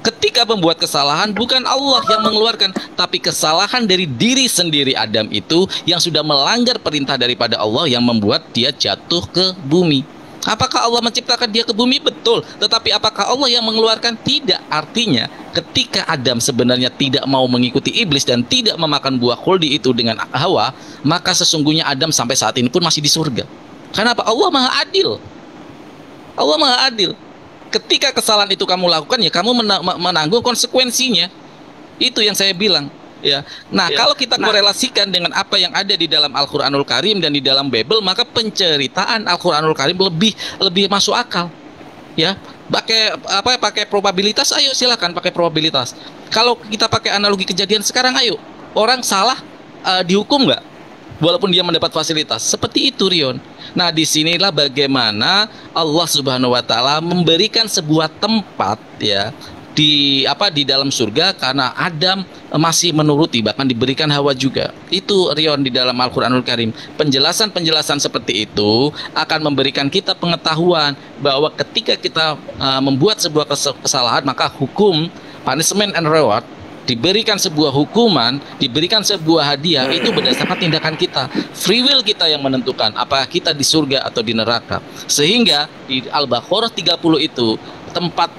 A: Ketika membuat kesalahan, bukan Allah yang mengeluarkan, tapi kesalahan dari diri sendiri Adam itu yang sudah melanggar perintah daripada Allah yang membuat dia jatuh ke bumi. Apakah Allah menciptakan dia ke bumi? Betul. Tetapi apakah Allah yang mengeluarkan? Tidak. Artinya ketika Adam sebenarnya tidak mau mengikuti iblis dan tidak memakan buah khuldi itu dengan Hawa, maka sesungguhnya Adam sampai saat ini pun masih di surga. Kenapa? Allah Maha Adil. Allah Maha Adil. Ketika kesalahan itu kamu lakukan, ya kamu menanggung konsekuensinya. Itu yang saya bilang. Ya. Nah, kalau kita korelasikan dengan apa yang ada di dalam Al-Qur'anul Karim dan di dalam Bible, maka penceritaan Al-Qur'anul Karim lebih masuk akal. Ya, pakai probabilitas, ayo silakan pakai probabilitas. Kalau kita pakai analogi kejadian sekarang, ayo, orang salah dihukum nggak? Walaupun dia mendapat fasilitas. Seperti itu, Rion. Nah, disinilah bagaimana Allah Subhanahu wa taala memberikan sebuah tempat, ya, di dalam surga, karena Adam masih menuruti, bahkan diberikan Hawa juga. Itu, Rion, di dalam Al-Qur'anul Karim. Penjelasan seperti itu akan memberikan kita pengetahuan bahwa ketika kita membuat sebuah kesalahan, maka hukum, punishment and reward, diberikan sebuah hukuman, diberikan sebuah hadiah, itu berdasarkan tindakan kita. Free will kita yang menentukan apakah kita di surga atau di neraka. Sehingga di Al-Baqarah 30 itu tempat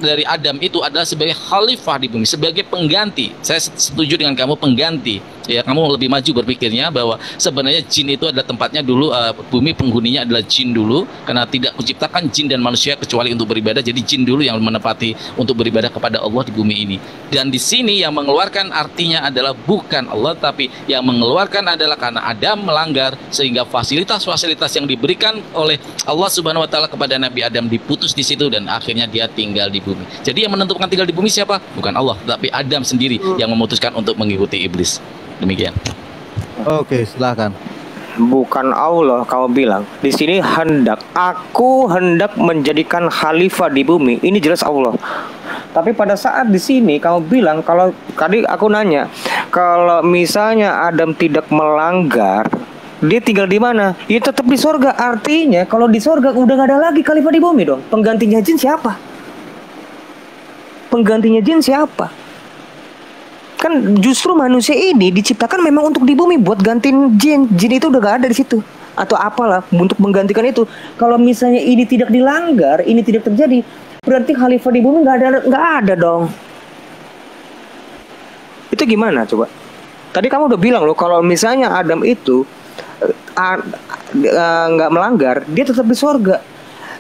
A: dari Adam itu adalah sebagai khalifah di bumi, sebagai pengganti. Saya setuju dengan kamu, pengganti. Ya, kamu lebih maju berpikirnya bahwa sebenarnya jin itu adalah tempatnya dulu, bumi penghuninya adalah jin dulu, karena tidak menciptakan jin dan manusia kecuali untuk beribadah. Jadi jin dulu yang menepati untuk beribadah kepada Allah di bumi ini. Dan di sini yang mengeluarkan artinya adalah bukan Allah, tapi yang mengeluarkan adalah karena Adam melanggar, sehingga fasilitas-fasilitas yang diberikan oleh Allah Subhanahu wa taala kepada Nabi Adam diputus di situ, dan akhirnya dia tinggal di bumi. Jadi yang menentukan tinggal di bumi siapa? Bukan Allah, tapi Adam sendiri yang memutuskan untuk mengikuti iblis. Demikian.
C: Oke, silakan.
B: Bukan Allah, kau bilang. Di sini aku hendak menjadikan khalifah di bumi. Ini jelas Allah. Tapi pada saat di sini kamu bilang, kalau tadi aku nanya, kalau misalnya Adam tidak melanggar, dia tinggal di mana? Ya tetap di surga. Artinya kalau di surga udah gak ada lagi khalifah di bumi dong. Penggantinya jin siapa? Penggantinya jin siapa? Kan justru manusia ini diciptakan memang untuk di bumi buat gantiin jin. Jin itu udah gak ada di situ. Atau apalah untuk menggantikan itu. Kalau misalnya ini tidak dilanggar, ini tidak terjadi, berarti khalifah di bumi gak ada dong. Itu gimana coba? Tadi kamu udah bilang loh, kalau misalnya Adam itu nggak melanggar, dia tetap di sorga.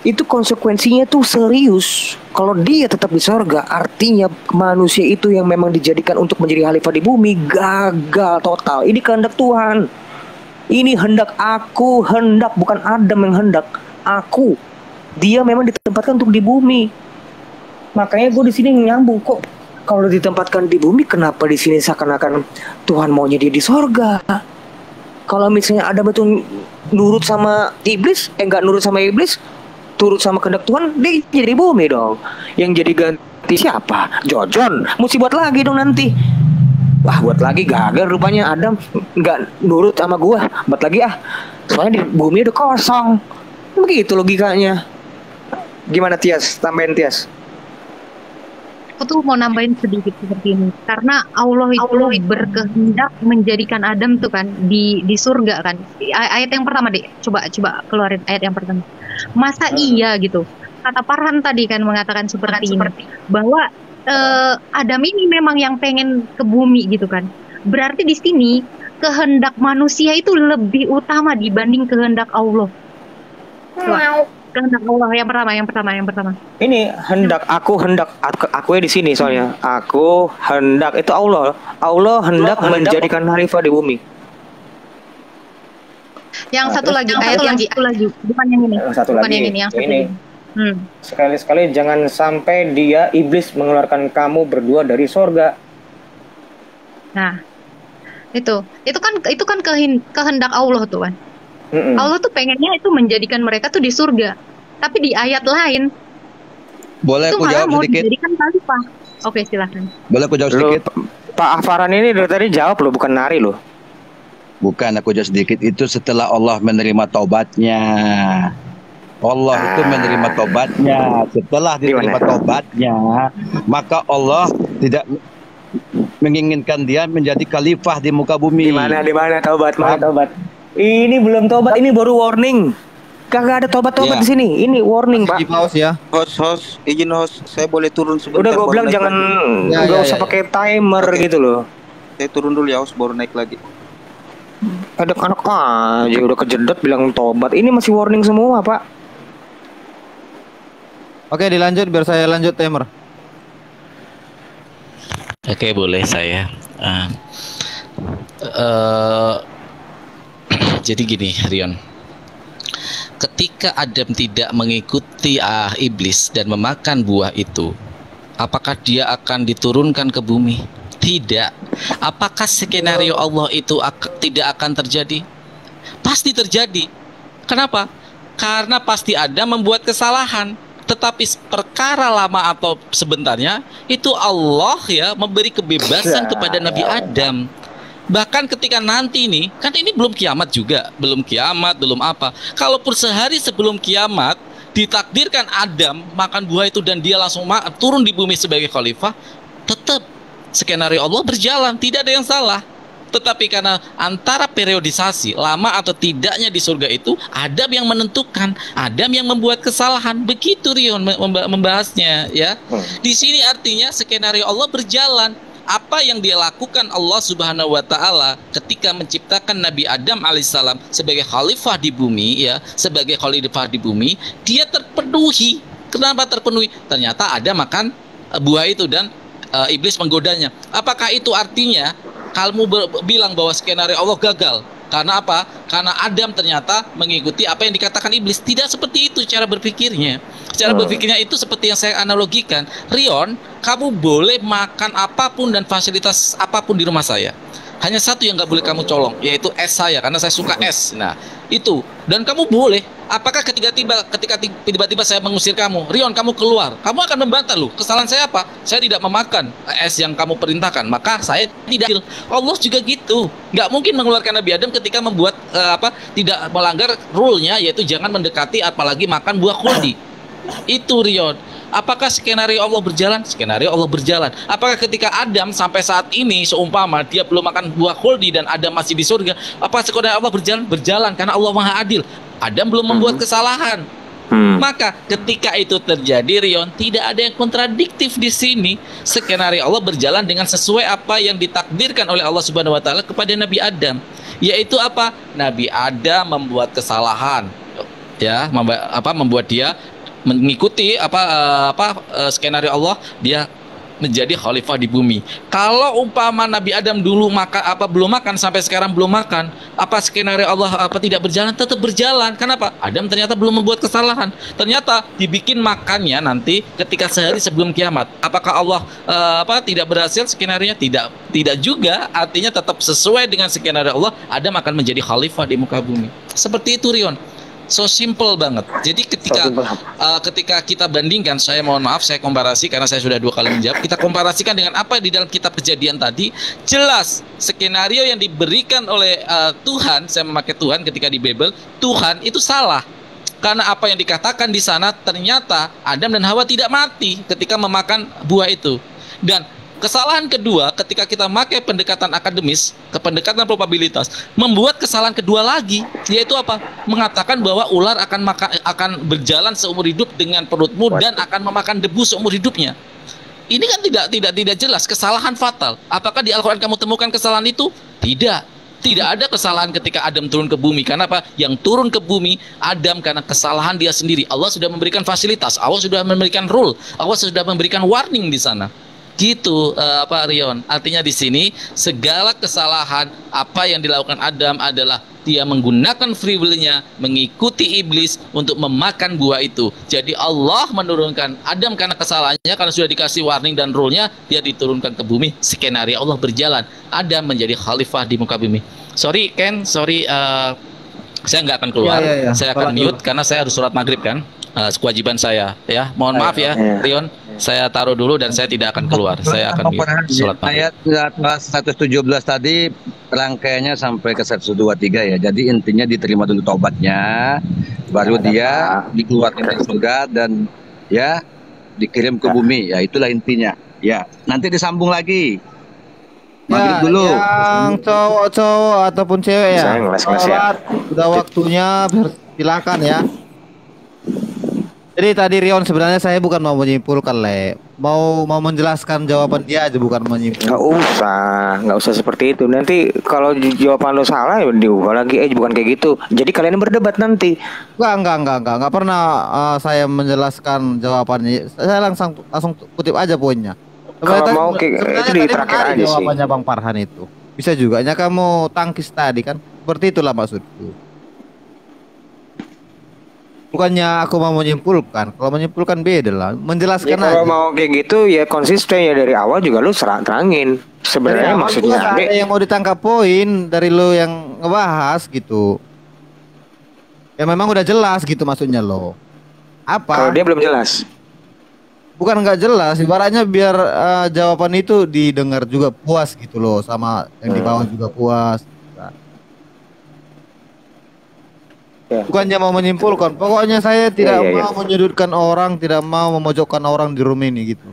B: Itu konsekuensinya tuh serius. Kalau dia tetap di sorga, artinya manusia itu yang memang dijadikan untuk menjadi khalifah di bumi gagal total. Ini kehendak Tuhan. Ini hendak aku, bukan Adam yang hendak. Aku. Dia memang ditempatkan untuk di bumi. Makanya gue di sini nyambung kok. Kalau ditempatkan di bumi, kenapa di sini seakan-akan Tuhan maunya dia di sorga? Kalau misalnya Adam itu nurut sama iblis, nggak nurut sama iblis, turut sama kehendak Tuhan, dia jadi bumi dong. Yang jadi ganti siapa? Jojon. Mesti buat lagi dong nanti. Wah, buat lagi gagal rupanya Adam nggak nurut sama gua. Buat lagi soalnya di bumi udah kosong. Begitu logikanya. Gimana Tias? Tambahin Tias.
D: Aku tuh mau nambahin sedikit seperti ini, karena Allah itu berkehendak menjadikan Adam tuh kan di surga kan. Ayat yang pertama deh, coba keluarin ayat yang pertama. Masa iya gitu? Kata Farhan tadi kan mengatakan seperti ini, bahwa Adam ini memang yang pengen ke bumi gitu kan. Berarti di sini kehendak manusia itu lebih utama dibanding kehendak Allah. kehendak Allah yang pertama.
B: Ini aku di sini soalnya. Aku hendak itu Allah. Allah hendak menjadikan khalifah di bumi.
D: Yang satu lagi, bukan yang ini. Yang satu ini.
B: Sekali-sekali jangan sampai dia iblis mengeluarkan kamu berdua dari sorga.
D: Nah, itu kan kehendak Allah tuh kan. Allah tuh pengennya itu menjadikan mereka tuh di surga. Tapi di ayat lain
E: boleh aku jawab sedikit?
D: Menjadikan khalifah. Oke, silakan.
E: Boleh aku jawab sedikit?
B: Pak Afaran ini dari tadi jawab loh, bukan nari loh.
E: Bukan, aku jawab sedikit. Itu setelah Allah menerima taubatnya. Allah itu menerima taubatnya. Setelah diterima taubatnya, maka Allah tidak menginginkan dia menjadi khalifah di muka bumi.
B: Di mana taubat? Ini belum tobat, ini baru warning. Kagak ada tobat-tobat di sini. Ini warning, Pak.
C: Host ya.
F: Host, izin host, saya boleh turun sebentar.
B: Udah gue bilang jangan nggak usah pakai timer gitu loh.
F: Saya turun dulu ya, host, baru naik lagi.
B: Ada anak aja udah kejedot bilang tobat. Ini masih warning semua, Pak.
C: Oke, dilanjut biar saya lanjut timer.
A: Oke, boleh saya. Jadi gini, Rion. Ketika Adam tidak mengikuti iblis dan memakan buah itu, apakah dia akan diturunkan ke bumi? Tidak. Apakah skenario Allah itu tidak akan terjadi? Pasti terjadi. Kenapa? Karena pasti Adam membuat kesalahan. Tetapi perkara lama atau sebentarnya itu Allah ya memberi kebebasan kepada Nabi Adam. Bahkan ketika nanti nih, kan ini belum kiamat juga, belum apa. Kalaupun sehari sebelum kiamat ditakdirkan Adam makan buah itu dan dia langsung turun di bumi sebagai khalifah, tetap skenario Allah berjalan, tidak ada yang salah. Tetapi karena antara periodisasi lama atau tidaknya di surga itu Adam yang menentukan, Adam yang membuat kesalahan. Begitu Rion membahasnya ya. Di sini artinya skenario Allah berjalan. Apa yang dia lakukan Allah Subhanahu wa taala ketika menciptakan Nabi Adam alaihissalam sebagai khalifah di bumi ya, sebagai khalifah di bumi, dia terpenuhi. Kenapa terpenuhi? Ternyata Adam makan buah itu dan iblis menggodanya. Apakah itu artinya kamu bilang bahwa skenario Allah gagal? Karena apa? Karena Adam ternyata mengikuti apa yang dikatakan iblis. Tidak seperti itu cara berpikirnya. Cara berpikirnya itu seperti yang saya analogikan. Rion, kamu boleh makan apapun dan fasilitas apapun di rumah saya. Hanya satu yang nggak boleh kamu colong, yaitu es saya, karena saya suka es. Nah, itu. Dan kamu boleh. Apakah ketika tiba-tiba saya mengusir kamu, Rion, kamu keluar, kamu akan membantah loh. Kesalahan saya apa? Saya tidak memakan es yang kamu perintahkan, maka saya tidak. Allah juga gitu. Nggak mungkin mengeluarkan Nabi Adam ketika membuat tidak melanggar rule-nya, yaitu jangan mendekati apalagi makan buah khuldi. Itu Rion. Apakah skenario Allah berjalan? Skenario Allah berjalan. Apakah ketika Adam sampai saat ini seumpama dia belum makan buah khuldi dan Adam masih di surga, apa skenario Allah berjalan? Berjalan karena Allah Maha Adil. Adam belum membuat kesalahan. Maka ketika itu terjadi, Rion, tidak ada yang kontradiktif di sini. Skenario Allah berjalan dengan sesuai apa yang ditakdirkan oleh Allah Subhanahu wa taala kepada Nabi Adam. Yaitu apa? Nabi Adam membuat kesalahan. Ya, membuat dia mengikuti skenario Allah, dia menjadi khalifah di bumi. Kalau umpama Nabi Adam dulu belum makan sampai sekarang belum makan, apa skenario Allah tidak berjalan? Tetap berjalan. Kenapa? Adam ternyata belum membuat kesalahan. Ternyata dibikin makannya nanti ketika sehari sebelum kiamat. Apakah Allah tidak berhasil skenario-nya? Tidak juga. Artinya tetap sesuai dengan skenario Allah, Adam akan menjadi khalifah di muka bumi. Seperti itu Rion. So simple banget. Jadi ketika kita bandingkan, saya mohon maaf, saya komparasi karena saya sudah 2 kali menjawab. Kita komparasikan dengan apa di dalam kitab Kejadian tadi, jelas skenario yang diberikan oleh Tuhan, saya memakai Tuhan ketika di Bible, Tuhan itu salah. Karena apa yang dikatakan di sana ternyata Adam dan Hawa tidak mati ketika memakan buah itu. Dan kesalahan kedua, ketika kita pakai pendekatan akademis, pendekatan probabilitas, membuat kesalahan kedua lagi, yaitu apa? Mengatakan bahwa ular akan berjalan seumur hidup dengan perutmu dan akan memakan debu seumur hidupnya. Ini kan tidak jelas, kesalahan fatal. Apakah di Al-Quran kamu temukan kesalahan itu? Tidak. Tidak ada kesalahan ketika Adam turun ke bumi. Karena apa? Yang turun ke bumi Adam karena kesalahan dia sendiri. Allah sudah memberikan fasilitas, Allah sudah memberikan rule, Allah sudah memberikan warning di sana. Gitu Rion. Artinya di sini segala kesalahan apa yang dilakukan Adam adalah dia menggunakan free will-nya mengikuti iblis untuk memakan buah itu. Jadi Allah menurunkan Adam karena kesalahannya, karena sudah dikasih warning dan rule-nya, dia diturunkan ke bumi. Skenario Allah berjalan. Adam menjadi khalifah di muka bumi. Sorry Ken, sorry saya nggak akan keluar. Saya akan mute karena saya harus sholat maghrib kan. Kewajiban saya ya. Mohon maaf ya Rion. Saya taruh dulu dan saya tidak akan keluar. Saya akan sholat maghrib.
E: Ayat 117 tadi rangkaiannya sampai ke 123 ya. Jadi intinya diterima dulu taubatnya, baru dia dikeluarkan dari surga dan ya dikirim ke bumi. Ya itulah intinya. Ya nanti disambung lagi. Maghrib dulu.
C: Yang cowok-cowok ataupun cewek ya. Sholat, udah waktunya, silakan ya. Jadi tadi Rion sebenarnya saya bukan mau menyimpulkan mau menjelaskan jawaban dia aja, bukan menyimpulkan.
B: Nggak usah seperti itu. Nanti kalau jawaban lo salah ya diubah lagi, bukan kayak gitu. Jadi kalian berdebat nanti.
C: Enggak pernah saya menjelaskan jawabannya. Saya langsung kutip aja poinnya.
B: Kalau mau itu di terakhir aja sih.
C: Jawabannya Bang Farhan itu. Bisa juga kamu tangkis tadi kan. Seperti itulah maksudku. Bukannya aku mau menyimpulkan, kalau menyimpulkan beda lah, menjelaskan aja.
B: Kalau mau kayak gitu ya konsisten ya dari awal juga lu terangin. Sebenarnya maksudnya
C: ada yang mau ditangkap poin dari lu yang ngebahas gitu. Ya memang udah jelas gitu maksudnya lo. Apa?
B: Kalau dia belum jelas.
C: Bukan nggak jelas, ibaratnya biar jawaban itu didengar juga puas gitu loh, sama yang di bawah juga puas. Bukannya mau menyimpulkan, pokoknya saya tidak mau menyudutkan orang, tidak mau memojokkan orang di room ini gitu.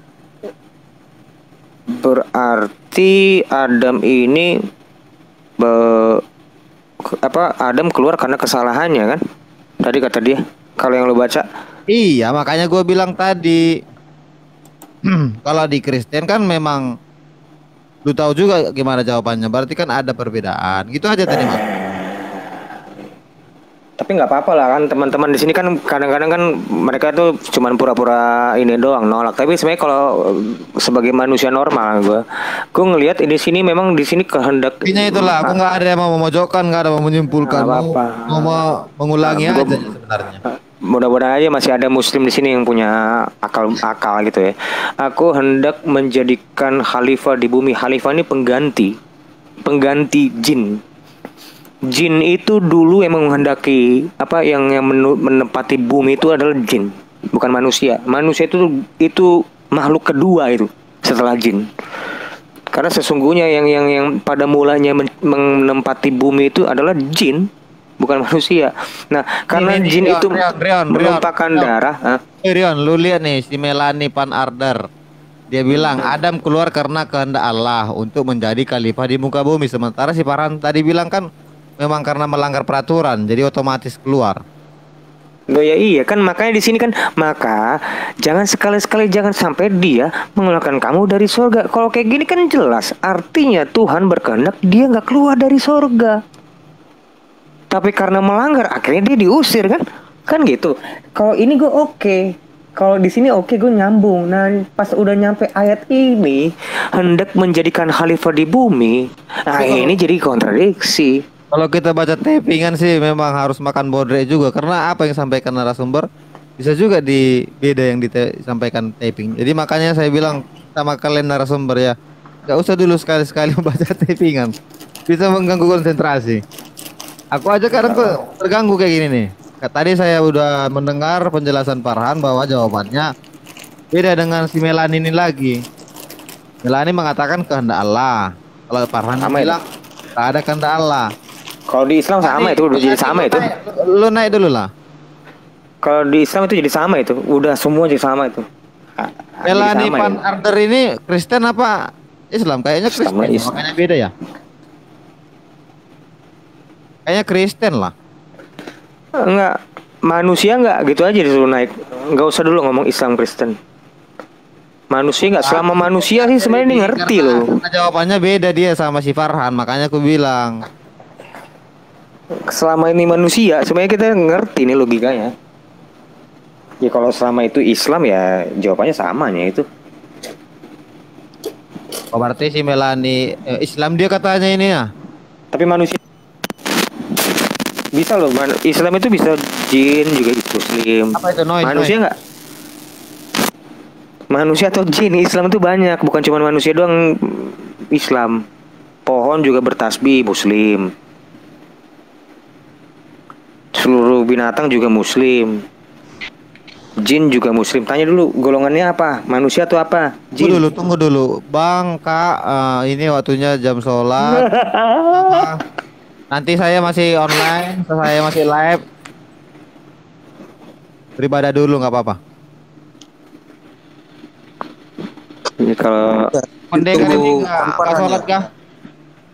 B: Berarti Adam ini Adam keluar karena kesalahannya kan? Tadi kata dia, kalau yang lo baca.
C: Iya, makanya gue bilang tadi. Kalau di Kristen kan memang lu tahu juga gimana jawabannya, berarti kan ada perbedaan. Gitu aja tadi Mas.
B: Tapi nggak apa-apa lah kan, teman-teman di sini kan kadang-kadang kan mereka tuh cuman pura-pura ini doang nolak. Tapi sebenarnya kalau sebagai manusia normal gue ngelihat di sini memang di sini kehendak.
C: Intinya itulah, aku nggak ada yang mau memojokkan, nggak ada mau menyimpulkan, mau mengulangi aja sebenarnya.
B: Mudah-mudahan aja masih ada muslim di sini yang punya akal gitu ya. Aku hendak menjadikan khalifah di bumi. Khalifah ini pengganti jin. Jin itu dulu emang menghendaki yang menempati bumi itu adalah jin, bukan manusia. Manusia itu makhluk kedua itu setelah jin. Karena sesungguhnya yang pada mulanya menempati bumi itu adalah jin, bukan manusia. Nah, karena jin itu menumpahkan darah.
C: Rion, lu lihat nih si Melanie Pan Arder. Dia bilang Adam keluar karena kehendak Allah untuk menjadi khalifah di muka bumi. Sementara si Farhan tadi bilang kan memang karena melanggar peraturan, jadi otomatis keluar.
B: Loh ya iya kan, makanya di sini kan maka jangan sekali-sekali jangan sampai dia mengeluarkan kamu dari surga. Kalau kayak gini kan jelas artinya Tuhan berkehendak dia nggak keluar dari surga. Tapi karena melanggar akhirnya dia diusir kan gitu. Kalau ini gue oke. Kalau di sini oke, gue nyambung. Nah pas udah nyampe ayat ini hendak menjadikan khalifah di bumi, nah ini jadi kontradiksi.
C: Kalau kita baca tapingan sih memang harus makan bodrek juga, karena apa yang disampaikan narasumber bisa juga beda yang disampaikan taping. Jadi makanya saya bilang sama kalian narasumber ya, gak usah dulu sekali-sekali baca tapingan, bisa mengganggu konsentrasi. Aku aja kadang terganggu kayak gini nih. Tadi saya udah mendengar penjelasan Farhan bahwa jawabannya beda dengan si Melanie ini lagi. Melanie mengatakan kehendak Allah, kalau Farhan bilang tak ada kehendak Allah.
B: Kalau di Islam sama itu, udah jadi sama itu.
C: Lu naik dulu lah.
B: Kalau di Islam itu jadi sama itu, udah semua jadi sama itu.
C: Melanie Pan Arder ini Kristen apa Islam? Kayaknya Kristen, makanya beda ya. Kayaknya Kristen lah.
B: Enggak, manusia enggak gitu aja disuruh naik. Enggak usah dulu ngomong Islam Kristen. Manusia enggak, selama manusia sih sebenarnya dia ngerti loh.
C: Jawabannya beda dia sama si Farhan, makanya aku bilang
B: selama ini manusia, sebenarnya kita ngerti nih logikanya. Ya kalau selama itu Islam ya jawabannya sama nya itu.
C: Oh, berarti si Melani Islam dia katanya ini ya.
B: Tapi manusia bisa loh, Islam itu bisa jin juga Muslim.
C: Apa itu noise?
B: Manusia nggak? Manusia atau jin Islam itu banyak, bukan cuma manusia doang Islam. Pohon juga bertasbih Muslim. Seluruh binatang juga Muslim. Jin juga Muslim. Tanya dulu golongannya apa? Manusia atau apa? Jin.
C: Tunggu dulu. Bang, Kak, ini waktunya jam sholat. Nanti saya masih online, saya masih live. Beribadah dulu nggak apa-apa.
B: Ini kalau
C: Pendekar
F: Tunggu
C: ini nggak
F: kemparannya.
C: sholat kah?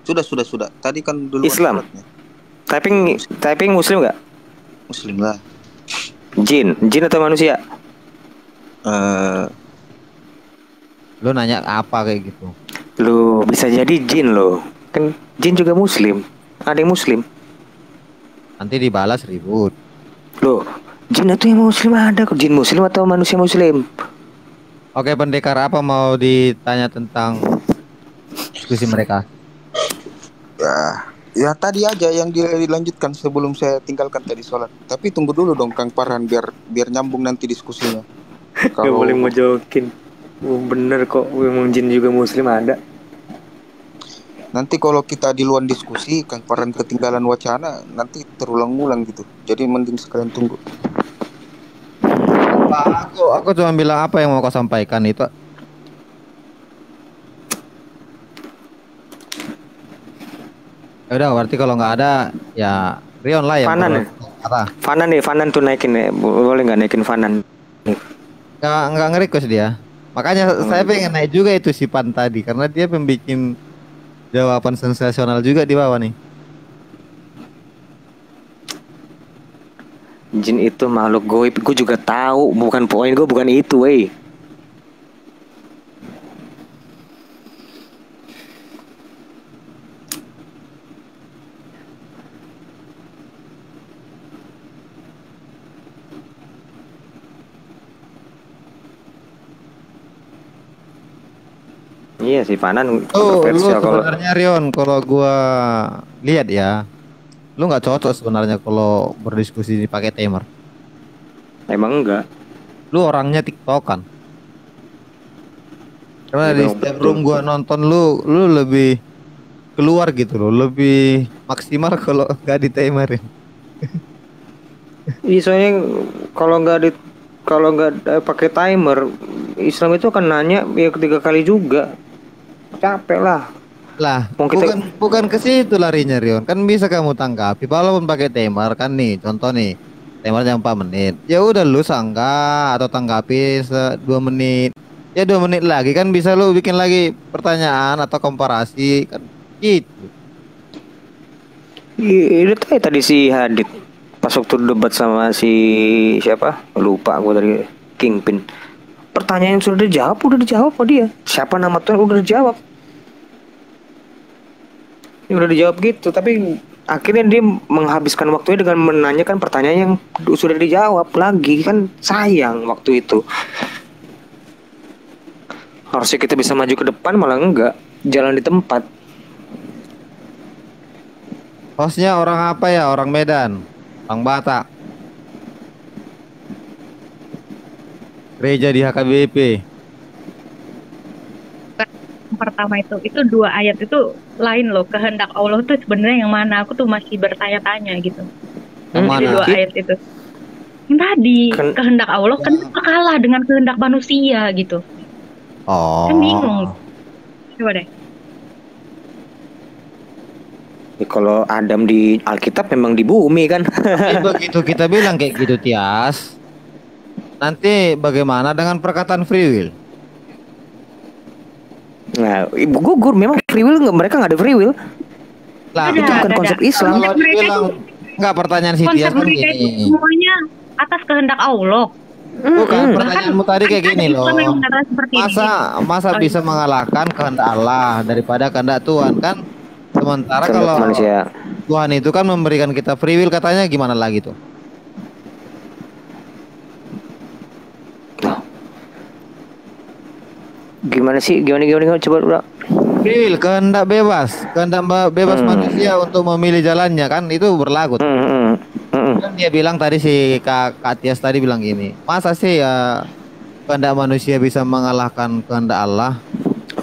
F: Sudah. Tadi kan dulu
B: Islam. Typing Muslim nggak?
F: Muslim lah.
B: Jin atau manusia?
C: Lu nanya apa kayak gitu?
B: Lu bisa jadi jin loh. Kan jin juga Muslim. Ada yang Muslim.
C: Nanti dibalas ribut.
B: Loh, jin itu yang Muslim ada kok. Jin Muslim atau manusia Muslim?
C: Oke, pendekar apa mau ditanya tentang diskusi mereka?
F: Ya tadi aja yang dilanjutkan sebelum saya tinggalkan tadi sholat. Tapi tunggu dulu dong Kang Farhan biar nyambung nanti diskusinya.
B: Gak boleh mau jokin. Bener kok, memang jin juga Muslim ada.
F: Nanti kalau kita di luar diskusi, Kang Farhan ketinggalan wacana, nanti terulang-ulang gitu. Jadi mending sekalian tunggu.
C: Aku cuma bilang apa yang mau kau sampaikan itu. Ya udah, berarti kalau nggak ada ya Rion lah yang
B: Fanan.
C: apa?
B: Fanan tuh naikin ya. Boleh nggak naikin Fanan?
C: Nggak nge-request dia. Makanya saya pengen naik juga itu si Pan tadi karena dia pembikin jawaban sensasional juga di bawah nih.
B: Jin itu makhluk goib. Gue juga tahu. Bukan poin gue bukan itu, wey. Iya sih Fanan
C: Lu
B: kontroversial kalau
C: sebenarnya Rion kalau gua lihat ya, lu nggak cocok sebenarnya kalau berdiskusi pakai timer.
B: emang enggak.
C: Lu orangnya tiktokan. Karena
B: Iya,
C: di
B: betul.
C: setiap room gua nonton lu lebih keluar gitu loh, lebih maksimal kalau nggak di timerin.
B: Iya soalnya kalau nggak pakai timer, Islam itu akan nanya ya 3 kali juga. Capek lah.
C: Lah,
B: Mau kita-
C: bukan ke situ larinya Rion. Kan bisa kamu tanggapi walaupun pakai timer kan nih. Contoh nih, timernya 4 menit. Ya udah lu sanggah atau tanggapi 2 menit. Ya 2 menit lagi kan bisa lu bikin lagi pertanyaan atau komparasi kan gitu.
B: Iya, itu tadi si Hadid pas waktu debat sama si siapa? Lupa gue dari Kingpin. Pertanyaan yang sudah dijawab kok dia. Siapa nama Tuhan udah dijawab. Ini udah dijawab gitu, tapi akhirnya dia menghabiskan waktunya dengan menanyakan pertanyaan yang sudah dijawab lagi kan sayang waktu itu. Harusnya kita bisa maju ke depan malah enggak, jalan di tempat.
C: Hostnya orang apa ya? Orang Medan, orang Batak. Gereja di HKBP.
D: Pertama itu 2 ayat itu lain loh. Kehendak Allah tuh sebenarnya yang mana? Aku tuh masih bertanya-tanya gitu.
C: Yang
D: Dari
C: mana?
D: 2 ayat itu. Yang tadi kehendak Allah kenapa kalah dengan kehendak manusia gitu?
C: Oh.
D: Kan bingung. Coba deh.
B: Ya, kalau Adam di Alkitab memang di bumi kan.
C: Tapi begitu kita bilang kayak gitu Tias, nanti bagaimana dengan perkataan free will?
B: Nah, ibu gugur memang free will nggak, mereka nggak ada free will.
C: Lah,
D: Ada,
B: itu bukan
D: ada.
B: konsep Islam.
C: kalau
D: Konsep mereka
C: dibilang nggak pertanyaan si
D: Konsep
C: Tias kan
D: mereka itu
C: gini.
D: semuanya atas kehendak Allah.
C: Bukan pertanyaanmu tadi kayak gini loh.
D: Islam yang mengatakan seperti ini.
C: Masa bisa mengalahkan kehendak Allah daripada kehendak Tuhan kan? Sementara
B: Kehendak
C: kalau
B: manusia.
C: Tuhan itu kan memberikan kita free will, katanya gimana lagi tuh?
B: Gimana sih? Gimana coba udah.
C: Free will, kehendak bebas manusia untuk memilih jalannya, kan itu berlaku. Kan dia bilang tadi, si Kak Tias tadi bilang gini, masa sih ya kehendak manusia bisa mengalahkan kehendak Allah?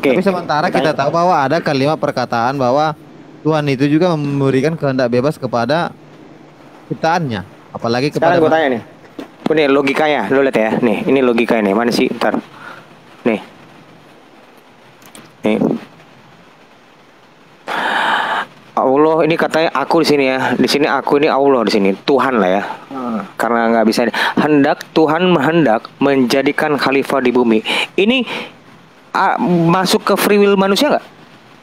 C: Tapi sementara kita tahu bahwa ada kalimat perkataan bahwa Tuhan itu juga memberikan kehendak bebas kepada ciptaannya, apalagi kepada.
B: Sekarang gue tanya nih, ini logikanya, lo lihat ya, nih, ini logikanya nih, mana sih? Ntar, nih. Allah ini katanya aku di sini ya, di sini aku ini Allah di sini, Tuhan lah ya. Karena nggak bisa Tuhan menghendak menjadikan khalifah di bumi. Ini masuk ke free will manusia nggak?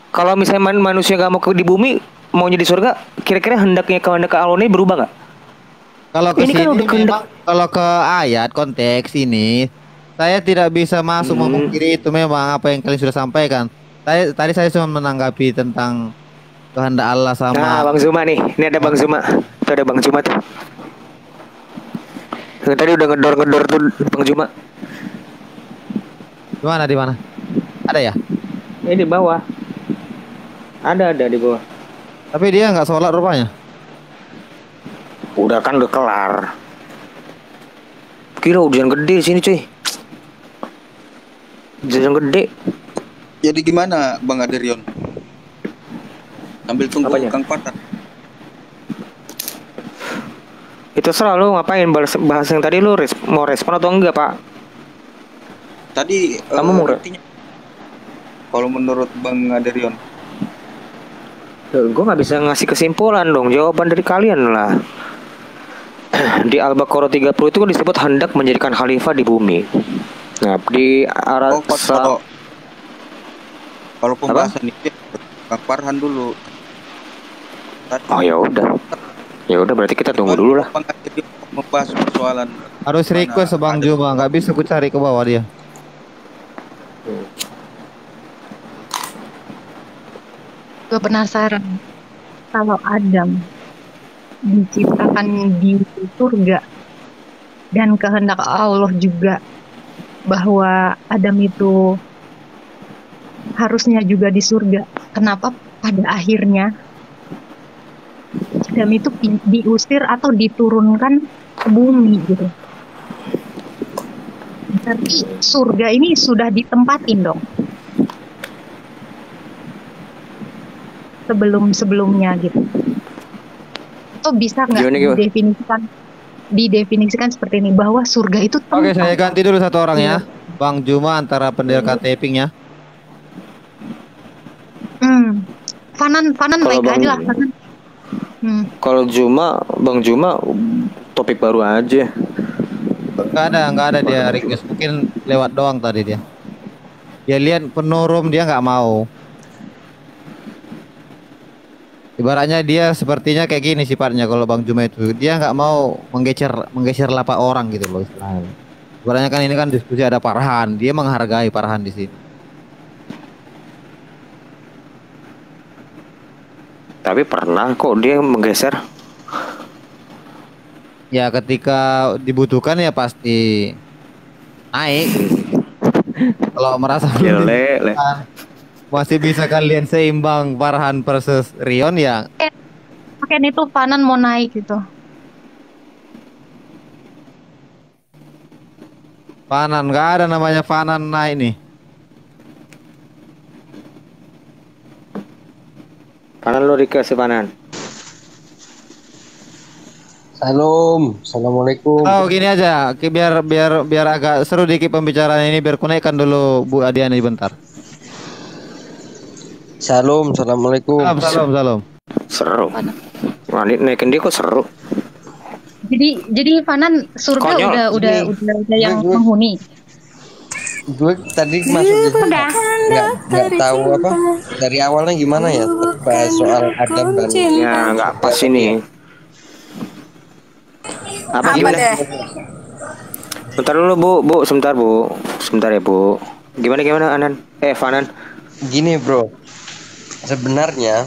B: Kalau misalnya manusia nggak mau di bumi, maunya di surga, kira-kira kehendak Allah ini berubah nggak?
C: Kalau ke sini memang, kalau ke ayat konteks ini, saya tidak bisa masuk memungkiri itu memang apa yang kalian sudah sampaikan. Tadi saya cuma menanggapi tentang kehendak Allah sama.
B: Nah, Bang Zuma nih, ini ada Bang Zuma, tuh ada Bang Zuma tuh. Yang tadi udah ngedor tuh Bang Zuma.
C: Di mana? Ada ya?
B: Ini di bawah. Ada di bawah.
C: Tapi dia nggak sholat rupanya.
B: Udah kelar. Kira hujan gede sini cuy. Hujan gede.
F: Jadi gimana Bang Aderion? Sambil tunggu
B: Apanya?
F: Kang Patan.
B: Itu selalu ngapain bahas yang tadi lu mau respon atau enggak, Pak?
F: Tadi
B: Kamu mau
F: artinya, kalau menurut Bang Aderion,
B: gue nggak bisa ngasih kesimpulan dong, jawaban dari kalian lah. Di Al-Baqarah 30 itu kan disebut hendak menjadikan khalifah di bumi. Nah, di arah
F: kalau pembahasan ini Kang Farhan dulu.
B: Oh ya udah berarti kita tunggu dulu lah.
F: Membahas persoalan.
C: Harus request Bang Juma, nggak bisa aku cari ke bawah dia.
D: Gue penasaran, kalau Adam diciptakan di surga dan kehendak Allah juga bahwa Adam itu harusnya juga di surga, kenapa pada akhirnya Adam itu diusir atau diturunkan ke bumi gitu? Tapi surga ini sudah ditempatin dong sebelumnya gitu. Atau bisa nggak didefinisikan seperti ini bahwa surga itu tempat.
C: Oke, saya ganti dulu satu orang ya. Bang Juma antara pendekar tapingnya.
D: Fanan baik aja lah.
B: Kalau Bang Juma topik baru aja.
C: Nggak ada dia request, mungkin lewat doang tadi dia. Dia lihat penurun, dia nggak mau. Ibaratnya dia sepertinya kayak gini sifatnya kalau Bang Juma itu, dia nggak mau menggeser lapak orang gitu loh istilahnya. Ibaratnya kan ini kan diskusi ada Farhan, dia menghargai Farhan di sini.
B: Tapi pernah kok dia menggeser.
C: Ya ketika dibutuhkan ya pasti naik. Kalau merasa masih bisa kalian seimbang Farhan versus Rion ya.
D: Mungkin itu Fanan mau naik gitu.
C: Fanan, nggak ada namanya Fanan naik nih.
B: Fanan lo request Fanan.
G: Assalamualaikum.
C: Oh gini aja, biar agak seru dikit pembicaraan ini, biar kunaikkan dulu Bu Adiani bentar.
G: Assalamualaikum.
C: Salam.
B: Seru. Naikin dia kok seru.
D: Jadi Fanan surga udah yang menghuni.
G: Gue tadi masuk nggak tahu apa dari awalnya gimana ya bahas soal Adam dan
B: ya nggak pas ini. Apa deh? Bentar dulu Bu, sebentar ya Bu. Gimana Fanan?
G: Gini bro, sebenarnya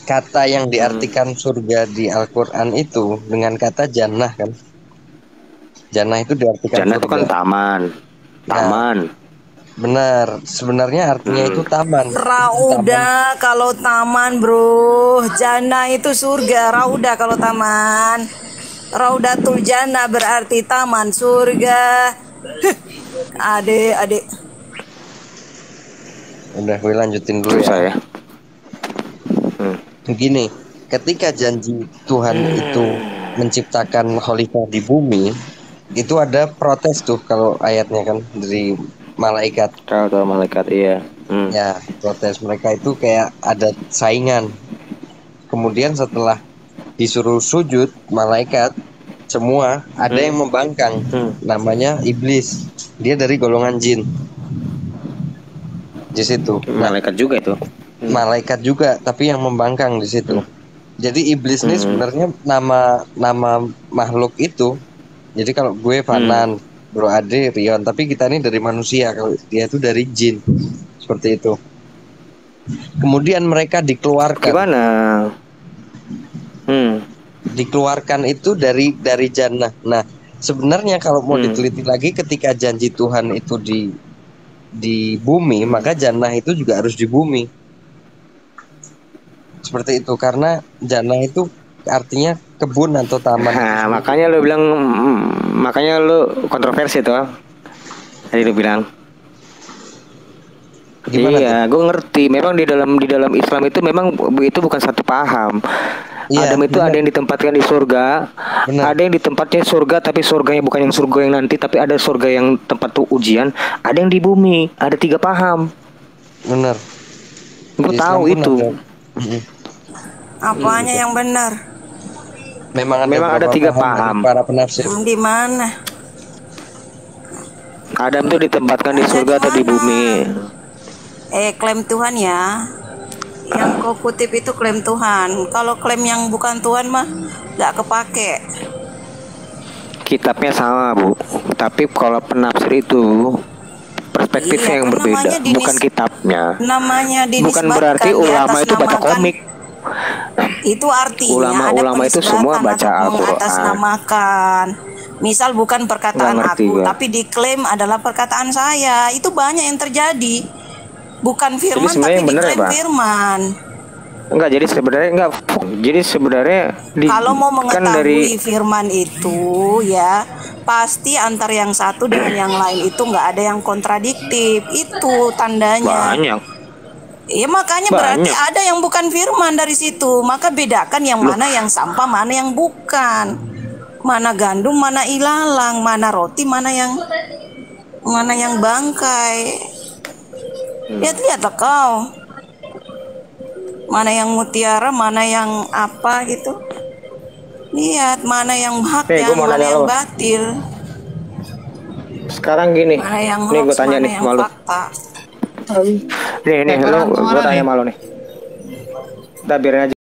G: kata yang diartikan surga di Al-Quran itu dengan kata jannah kan. Jannah itu diartikan
B: Jannah itu
G: surga.
B: kan taman. Taman.
G: Benar, sebenarnya artinya itu taman.
H: Rauda kalau taman bro, jannah itu surga. Rauda kalau taman, Raudatul jannah berarti taman surga. Adik.
G: Udah, gue lanjutin dulu
B: Susah
G: ya.
B: ya.
G: Begini, ketika janji Tuhan itu menciptakan khalifah di bumi, itu ada protes tuh kalau ayatnya kan dari malaikat.
B: Kalau malaikat iya.
G: Ya, protes mereka itu kayak ada saingan. Kemudian setelah disuruh sujud malaikat semua ada yang membangkang, namanya iblis. Dia dari golongan jin. Di situ.
B: Malaikat juga itu.
G: Malaikat juga, tapi yang membangkang di situ. Jadi iblis ini sebenarnya nama makhluk itu. Jadi kalau gue Fanan, Bro Ade, Rion, tapi kita ini dari manusia. Kalau dia itu dari jin. Seperti itu. Kemudian mereka dikeluarkan.
B: Gimana?
G: Dikeluarkan itu dari jannah. Nah, sebenarnya kalau mau diteliti lagi, ketika janji Tuhan itu di bumi, maka jannah itu juga harus di bumi. Seperti itu, karena jannah itu artinya kebun atau taman.
B: Nah, makanya lu bilang, makanya lu kontroversi tuh. Tadi lu bilang.
G: Gimana
B: iya, gue ngerti. Memang di dalam Islam itu memang itu bukan satu paham.
G: Iya,
B: Adam itu
G: benar.
B: ada yang ditempatkan di surga, ada yang ditempatnya surga, tapi surganya bukan yang surga yang nanti, tapi ada surga yang tempat tuh ujian. Ada yang di bumi. Ada 3 paham.
G: Benar.
B: Gue tahu itu.
H: Apanya yang benar?
G: Memang
B: ada 3 paham.
G: Para penafsir.
H: Di mana?
B: Adam itu ditempatkan di surga atau di bumi.
H: Klaim Tuhan ya. Yang kau kutip itu klaim Tuhan. Kalau klaim yang bukan Tuhan mah nggak kepake.
B: Kitabnya sama, Bu. Tapi kalau penafsir itu perspektifnya yang berbeda, bukan kitabnya.
H: Namanya
B: bukan berarti ulama itu baca komik.
H: Itu artinya
B: ulama itu semua baca Al-Quran.
H: Mengatasnamakan. Misal bukan perkataan aku, tapi diklaim adalah perkataan saya. Itu banyak yang terjadi. Bukan firman tapi diklaim firman.
B: Enggak, jadi sebenarnya enggak. Jadi sebenarnya
H: kalau mau mengetahui firman itu ya pasti antar yang satu dengan yang lain itu enggak ada yang kontradiktif. Itu tandanya.
B: Banyak.
H: Iya, makanya berarti ada yang bukan firman dari situ. Maka bedakan yang mana yang sampah, mana yang bukan. Mana gandum, mana ilalang, mana roti, mana yang bangkai. Lihat-lihatlah kau. Mana yang mutiara, mana yang apa gitu. Lihat mana yang hak, mana yang batil.
B: Sekarang gini.
H: Mana yang
B: nih gue tanya nih malu. Nih lo gue tanya malu nih. Udah biarin aja.